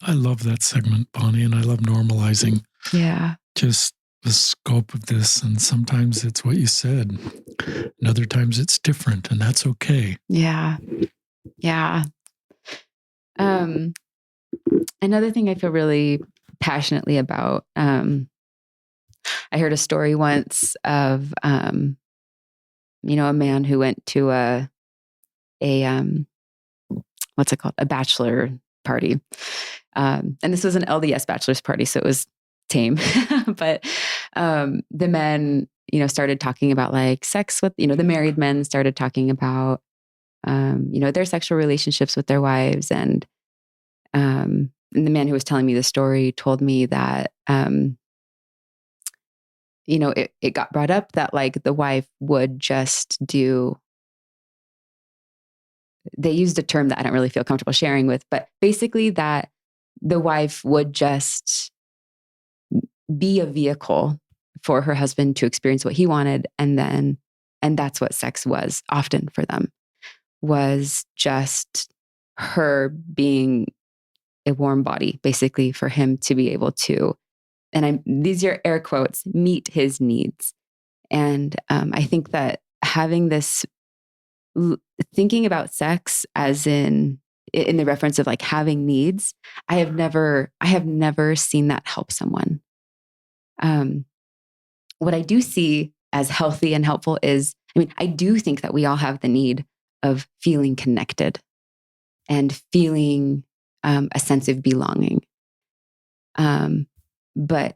love that segment, Bonnie, and I love normalizing. Yeah. Just the scope of this. And sometimes it's what you said, and other times it's different, and that's okay. Yeah. Yeah. Another thing I feel really passionately about, I heard a story once of, a man who went to a what's it called? A bachelor party. And this was an LDS bachelor's party, so it was tame. But the men, started talking about sex with, the married men started talking about, their sexual relationships with their wives. And the man who was telling me the story told me that, it got brought up that the wife would just do, they used a term that I don't really feel comfortable sharing with, but basically that the wife would just be a vehicle for her husband to experience what he wanted. And that's what sex was often for them, was just her being a warm body, basically, for him to be able to, and these are air quotes, meet his needs. And I think that having this, thinking about sex as in the reference of having needs, I have never seen that help someone. What I do see as healthy and helpful is, I do think that we all have the need of feeling connected and feeling a sense of belonging. But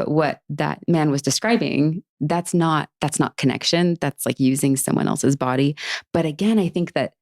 what that man was describing, that's not connection. That's using someone else's body. But again, I think that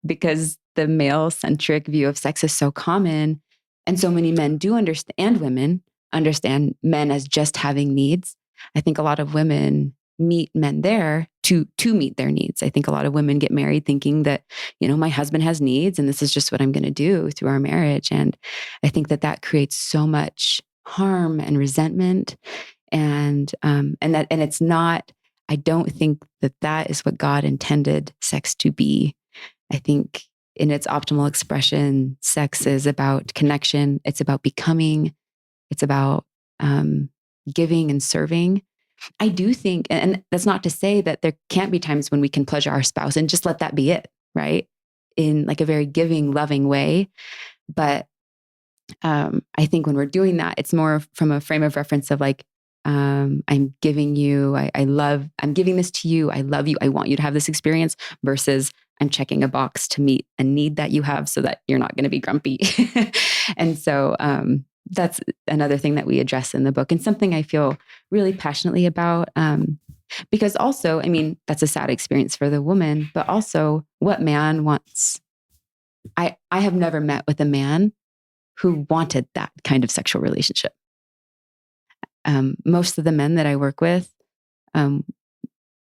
because the male-centric view of sex is so common, and so many men do understand, and women understand men as just having needs. I think a lot of women meet men there to meet their needs. I think a lot of women get married thinking that, my husband has needs and this is just what I'm going to do through our marriage. And I think that creates so much harm and resentment. And it's not, I don't think that is what God intended sex to be. I think in its optimal expression, sex is about connection. It's about becoming. It's about giving and serving. I do think, and that's not to say that there can't be times when we can pleasure our spouse and just let that be it, right? In a very giving, loving way. But I think when we're doing that, it's more from a frame of reference of I'm giving you, I'm giving this to you. I love you. I want you to have this experience, versus I'm checking a box to meet a need that you have so that you're not going to be grumpy. And so that's another thing that we address in the book, and something I feel really passionately about. Because also, that's a sad experience for the woman, but also what man wants. I have never met with a man who wanted that kind of sexual relationship. most of the men that I work with, when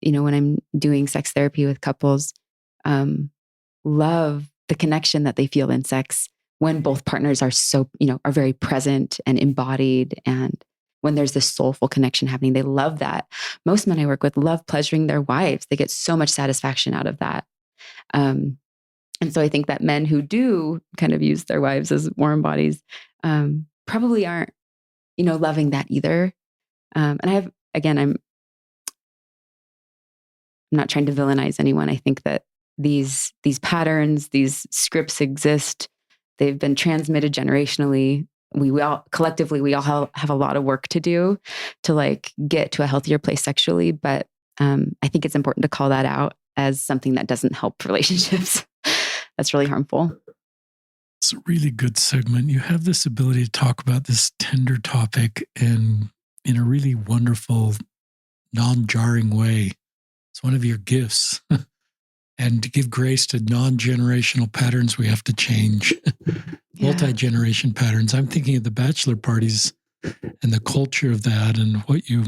I'm doing sex therapy with couples, love the connection that they feel in sex when both partners are are very present and embodied, and when there's this soulful connection happening. They love that. Most men I work with love pleasuring their wives. They get so much satisfaction out of that. And so I think that men who do kind of use their wives as warm bodies probably aren't, loving that either. And I'm not trying to villainize anyone. I think that these patterns, these scripts exist. They've been transmitted generationally. We all collectively, we all have a lot of work to do to get to a healthier place sexually. But I think it's important to call that out as something that doesn't help relationships. That's really harmful. It's a really good segment. You have this ability to talk about this tender topic and in a really wonderful, non-jarring way. It's one of your gifts. And to give grace to non-generational patterns, we have to change. Multi-generation patterns. I'm thinking of the bachelor parties and the culture of that and what you...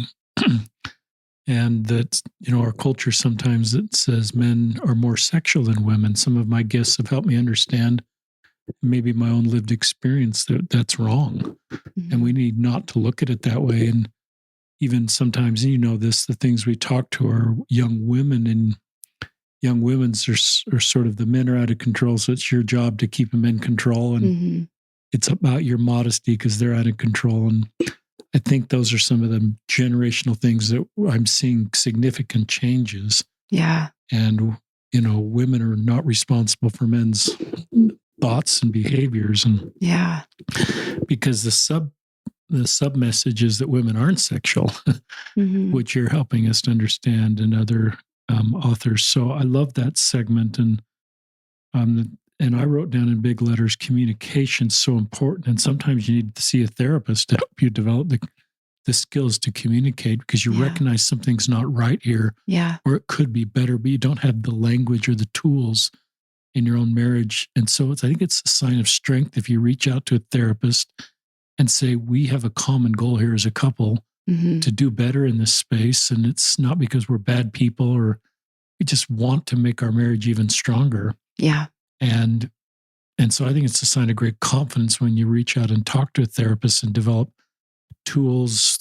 And that, our culture sometimes it says men are more sexual than women. Some of my guests have helped me understand maybe my own lived experience that's wrong. Mm-hmm. And we need not to look at it that way. And even sometimes, the things we talk to are young women, and young women's are sort of the men are out of control. So it's your job to keep them in control. And it's about your modesty because they're out of control. And I think those are some of the generational things that I'm seeing significant changes. Yeah. And, women are not responsible for men's thoughts and behaviors. And because the sub message is that women aren't sexual, which you're helping us to understand, and other authors. So I love that segment. And I wrote down in big letters, communication's so important. And sometimes you need to see a therapist to help you develop the skills to communicate, because you recognize something's not right here, or it could be better, but you don't have the language or the tools in your own marriage. And so I think it's a sign of strength if you reach out to a therapist and say, we have a common goal here as a couple to do better in this space. And it's not because we're bad people, or we just want to make our marriage even stronger. Yeah. And so I think it's a sign of great confidence when you reach out and talk to a therapist and develop tools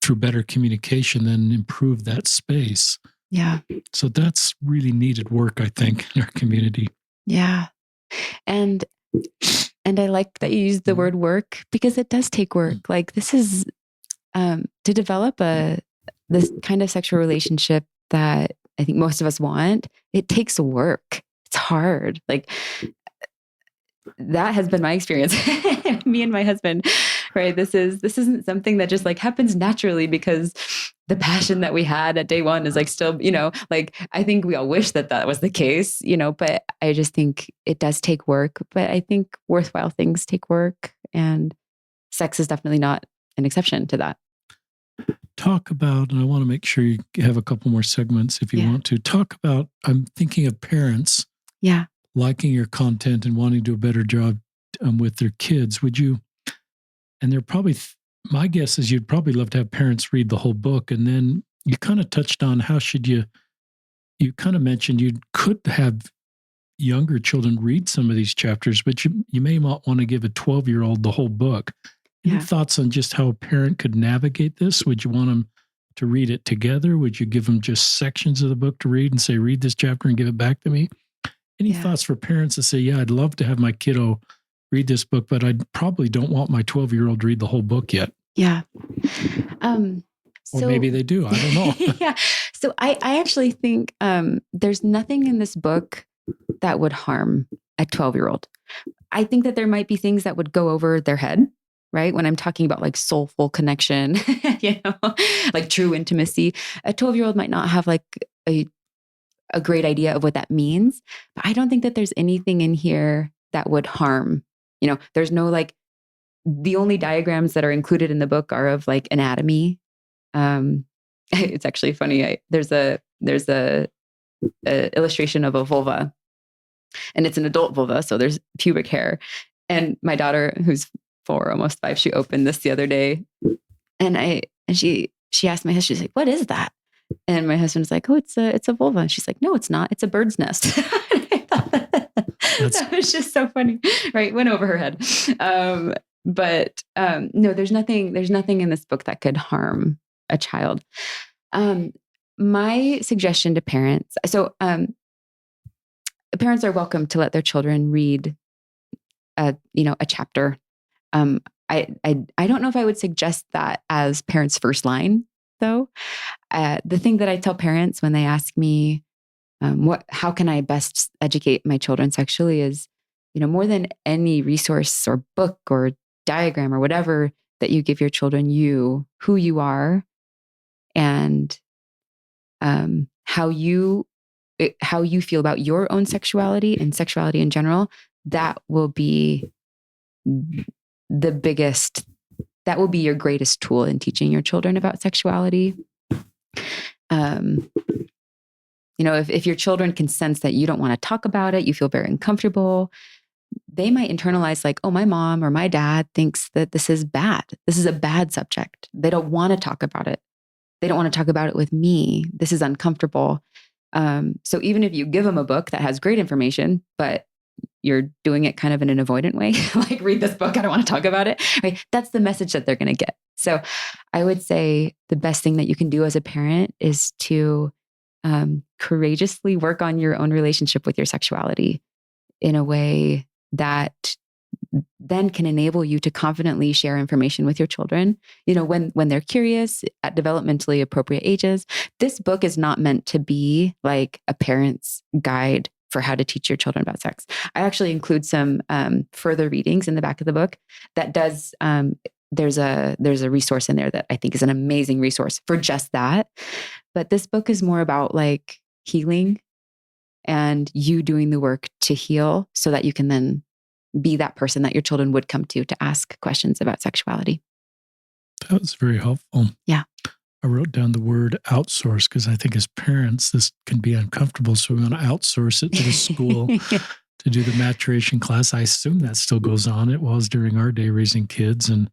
through better communication, then improve that space. Yeah. So that's really needed work, I think, in our community. Yeah. And I like that you use the word work, because it does take work. Like, this is to develop this kind of sexual relationship that I think most of us want. It takes work. It's hard. Like, that has been my experience. Me and my husband, right? This isn't something that just happens naturally, because the passion that we had at day one is still, I think we all wish that was the case, but I just think it does take work. But I think worthwhile things take work, and sex is definitely not an exception to that. Talk about, and I want to make sure you have a couple more segments if you want to talk about, I'm thinking of parents liking your content and wanting to do a better job with their kids. Would you, and they're probably, my guess is you'd probably love to have parents read the whole book. And then you kind of touched on how should you kind of mentioned you could have younger children read some of these chapters, but you may not want to give a 12-year-old the whole book. Any thoughts on just how a parent could navigate this? Would you want them to read it together? Would you give them just sections of the book to read and say, read this chapter and give it back to me? Any thoughts for parents to say, I'd love to have my kiddo read this book, but I probably don't want my 12-year-old to read the whole book yet. Yeah. Or maybe they do. I don't know. Yeah. So I actually think there's nothing in this book that would harm a 12-year-old. I think that there might be things that would go over their head, right? When I'm talking about soulful connection, true intimacy, a 12-year-old might not have a great idea of what that means. But I don't think that there's anything in here that would harm. There's no the only diagrams that are included in the book are of anatomy. It's actually funny. There's a illustration of a vulva, and it's an adult vulva. So there's pubic hair. And my daughter, who's 4, almost 5, she opened this the other day, And she asked my husband, she's like, what is that? And my husband's like, oh, it's a vulva. And she's like, no, it's not. It's a bird's nest. That was just so funny, right? Went over her head. No, there's nothing in this book that could harm a child. My suggestion to parents, parents are welcome to let their children read a chapter. I don't know if I would suggest that as parents' first line, though. The thing that I tell parents when they ask me, how can I best educate my children sexually is, more than any resource or book or diagram or whatever that you give your children, who you are and how you feel about your own sexuality and sexuality in general, that will be your greatest tool in teaching your children about sexuality. If your children can sense that you don't want to talk about it, you feel very uncomfortable, they might internalize like, oh, my mom or my dad thinks that this is bad. This is a bad subject. They don't want to talk about it. They don't want to talk about it with me. This is uncomfortable. So even if you give them a book that has great information, but you're doing it kind of in an avoidant way, like read this book, I don't want to talk about it, right? That's the message that they're going to get. So I would say the best thing that you can do as a parent is to courageously work on your own relationship with your sexuality in a way that then can enable you to confidently share information with your children, when they're curious at developmentally appropriate ages. This book is not meant to be like a parent's guide for how to teach your children about sex. I actually include some further readings in the back of the book that does, there's a resource in there that I think is an amazing resource for just that. But this book is more about like healing and you doing the work to heal so that you can then be that person that your children would come to ask questions about sexuality. That was very helpful. Yeah. I wrote down the word outsource because I think as parents, this can be uncomfortable. So we want to outsource it to the school to do the maturation class. I assume that still goes on. It was during our day raising kids, and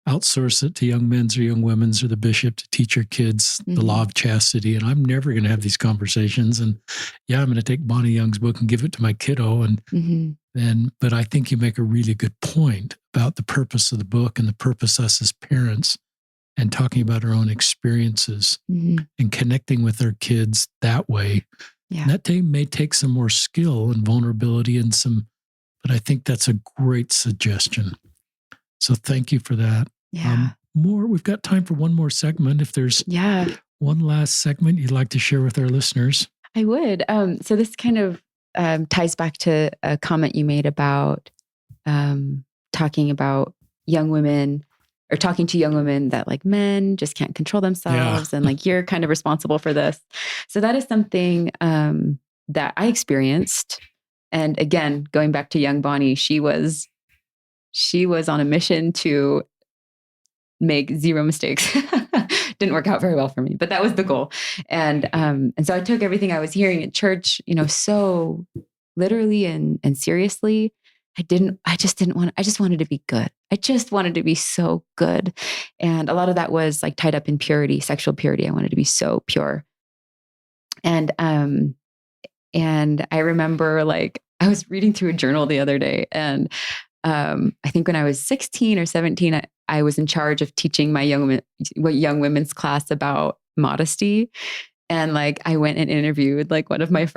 outsource it to young men's or young women's or the bishop to teach your kids the law of chastity. And I'm never going to have these conversations. And I'm going to take Bonnie Young's book and give it to my kiddo. But I think you make a really good point about the purpose of the book and the purpose us as parents and talking about our own experiences and connecting with our kids that way. Yeah. That may take some more skill and vulnerability but I think that's a great suggestion. So thank you for that. Yeah. We've got time for one more segment. If there's one last segment you'd like to share with our listeners. I would. So this kind of ties back to a comment you made about talking about young women or talking to young women that like men just can't control themselves and like you're kind of responsible for this. So that is something that I experienced. And again, going back to young Bonnie, she was on a mission to make zero mistakes. Didn't work out very well for me, but that was the goal. And so I took everything I was hearing at church, so literally and seriously. I just wanted to be good. I just wanted to be so good. And a lot of that was like tied up in purity, sexual purity. I wanted to be so pure. And I remember like I was reading through a journal the other day, and I think when I was 16 or 17, I was in charge of teaching my young women's class about modesty. And like, I went and interviewed like one of my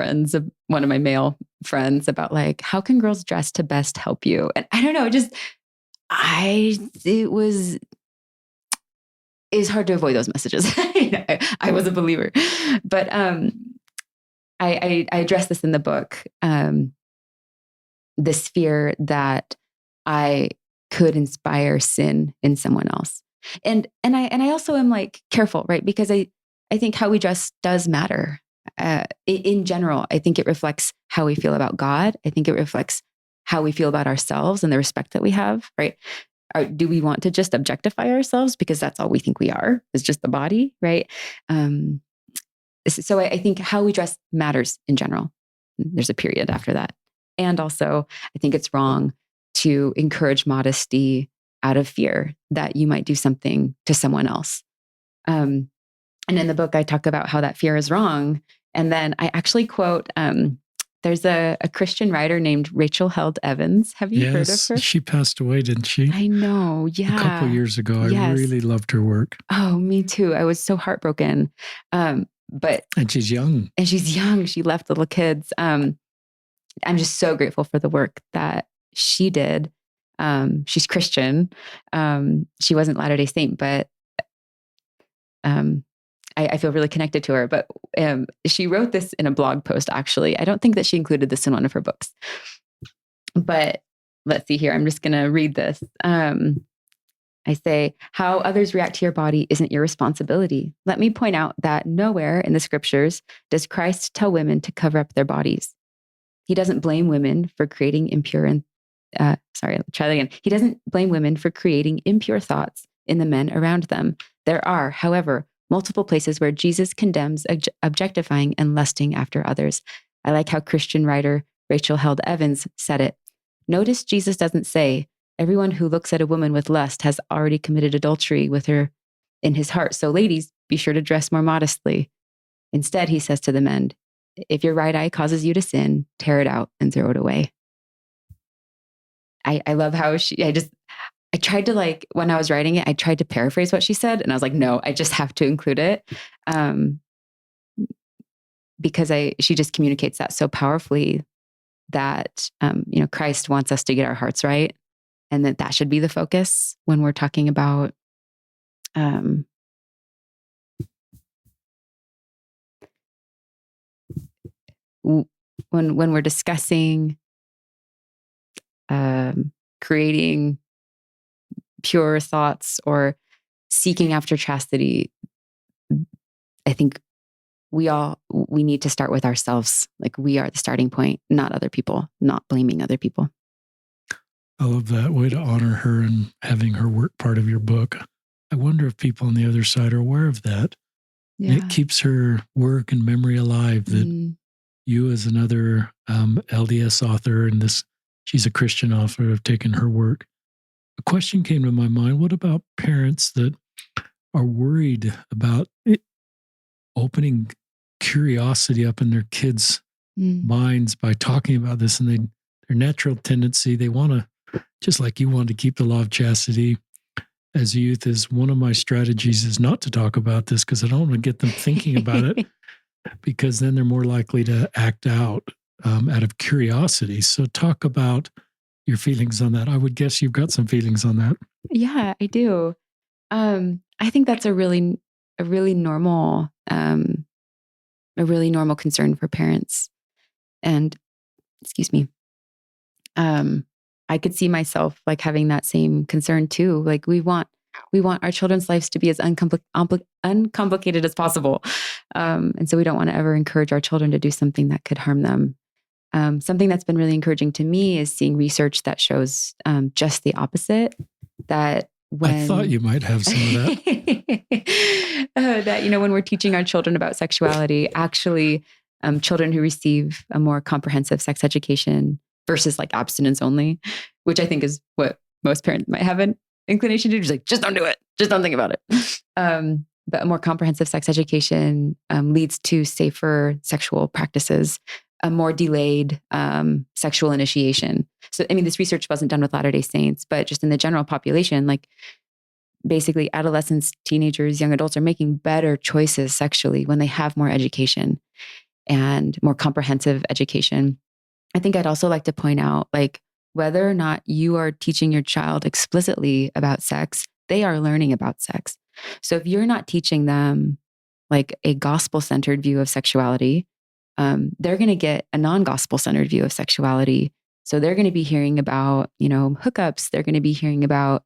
male friends about like, how can girls dress to best help you? And I don't know, it's hard to avoid those messages. I was a believer, but I address this in the book. This fear that I could inspire sin in someone else. And I also am like careful, right? Because I think how we dress does matter. In general, I think it reflects how we feel about God. I think it reflects how we feel about ourselves and the respect that we have, right? Do we want to just objectify ourselves because that's all we think we are, is just the body, right? So I think how we dress matters in general. There's a period after that. And also, I think it's wrong to encourage modesty out of fear that you might do something to someone else. And in the book, I talk about how that fear is wrong. And then I actually quote, there's a Christian writer named Rachel Held Evans. Have you heard of Yes, her? she passed away, didn't she? I know. Yeah. A couple years ago. I Yes. really loved her work. Oh, me too. I was so heartbroken. And she's young. And she's young. She left little kids. I'm just so grateful for the work that she did. She's Christian. She wasn't Latter-day Saint, but I feel really connected to her. But she wrote this in a blog post, actually. I don't think that she included this in one of her books. But let's see here. I'm just going to read this. I say, how others react to your body isn't your responsibility. Let me point out that nowhere in the scriptures does Christ tell women to cover up their bodies. He doesn't blame women for creating impure He doesn't blame women for creating impure thoughts in the men around them. There are, however, multiple places where Jesus condemns objectifying and lusting after others. I like how Christian writer Rachel Held Evans said it. Notice Jesus doesn't say, everyone who looks at a woman with lust has already committed adultery with her in his heart. So ladies, be sure to dress more modestly. Instead, he says to the men, if your right eye causes you to sin, tear it out and throw it away. I love how I tried to, when I was writing it, I tried to paraphrase what she said. And I was like, no, I just have to include it. Because she just communicates that so powerfully that, Christ wants us to get our hearts right. And that should be the focus when we're talking about when we're discussing creating pure thoughts or seeking after chastity. I think we need to start with ourselves. Like, we are the starting point, not other people, not blaming other people. I love that way to honor her and having her work part of your book. I wonder if people on the other side are aware of that. Yeah. It keeps her work and memory alive that you, as another LDS author, and she's a Christian author, have taken her work. A question came to my mind. What about parents that are worried about opening curiosity up in their kids' minds by talking about this? And their natural tendency, they want to, just like you wanted to keep the law of chastity as a youth, is one of my strategies is not to talk about this because I don't want to get them thinking about it, because then they're more likely to act out of curiosity. So talk about your feelings on that. I would guess you've got some feelings on that. Yeah, I do. I think that's a really normal concern for parents. And excuse me. I could see myself having that same concern too. Like, we want our children's lives to be as uncomplicated as possible. And so we don't want to ever encourage our children to do something that could harm them. Something that's been really encouraging to me is seeing research that shows just the opposite. That I thought you might have some of that. That, when we're teaching our children about sexuality, actually, children who receive a more comprehensive sex education versus abstinence only, which I think is what most parents might have an inclination to do. Just don't do it. Just don't think about it. But a more comprehensive sex education leads to safer sexual practices, a more delayed sexual initiation. So, this research wasn't done with Latter-day Saints, but just in the general population, basically adolescents, teenagers, young adults are making better choices sexually when they have more education and more comprehensive education. I think I'd also like to point out, whether or not you are teaching your child explicitly about sex, they are learning about sex. So if you're not teaching them a gospel-centered view of sexuality, they're going to get a non-gospel-centered view of sexuality. So they're going to be hearing about, hookups. They're going to be hearing about,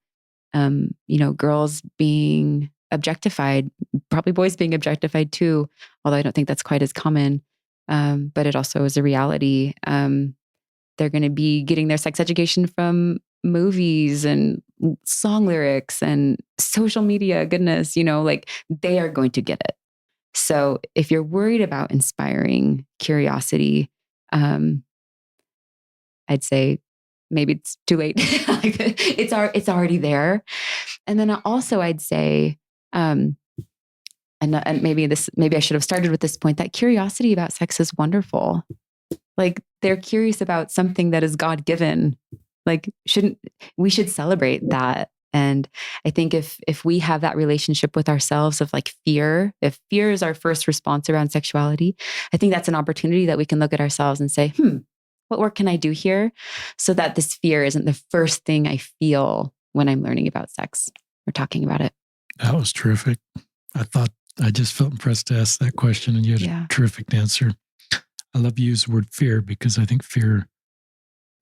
girls being objectified, probably boys being objectified too, although I don't think that's quite as common. But it also is a reality. They're going to be getting their sex education from movies and song lyrics and social media. Goodness, they are going to get it. So if you're worried about inspiring curiosity, I'd say maybe it's too late. Like, it's already there. And then also I'd say, and maybe I should have started with this point, that curiosity about sex is wonderful. Like, they're curious about something that is God given. Like, we should celebrate that. And I think if we have that relationship with ourselves of like fear, if fear is our first response around sexuality, I think that's an opportunity that we can look at ourselves and say, what work can I do here so that this fear isn't the first thing I feel when I'm learning about sex or talking about it. That was terrific. I just felt impressed to ask that question, and you had a terrific answer. I love you use the word fear because I think fear,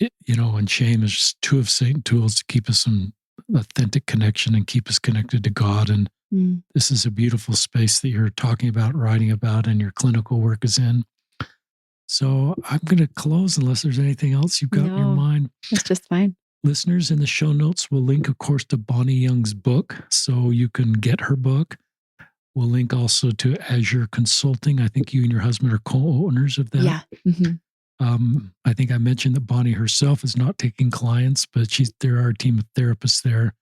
and shame is just two of Satan's tools to keep us in authentic connection and keep us connected to God. And this is a beautiful space that you're talking about, writing about, and your clinical work is in. So I'm going to close unless there's anything else you've got in your mind. It's just fine. Listeners, in the show notes, we'll link, of course, to Bonnie Young's book, so you can get her book. We'll link also to Azure Consulting. I think you and your husband are co-owners of that. Yeah. Mm-hmm. I think I mentioned that Bonnie herself is not taking clients, but there are a team of therapists there.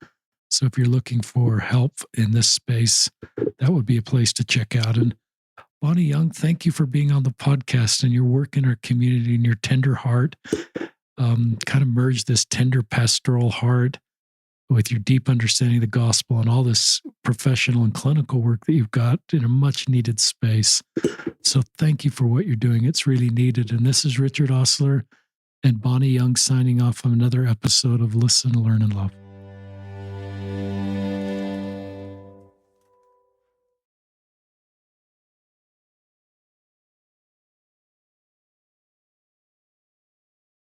So if you're looking for help in this space, that would be a place to check out. And Bonnie Young, thank you for being on the podcast and your work in our community and your tender heart. Kind of merge this tender pastoral heart with your deep understanding of the gospel and all this professional and clinical work that you've got in a much needed space. So thank you for what you're doing. It's really needed. And this is Richard Osler and Bonnie Young signing off on another episode of Listen, Learn, and Love.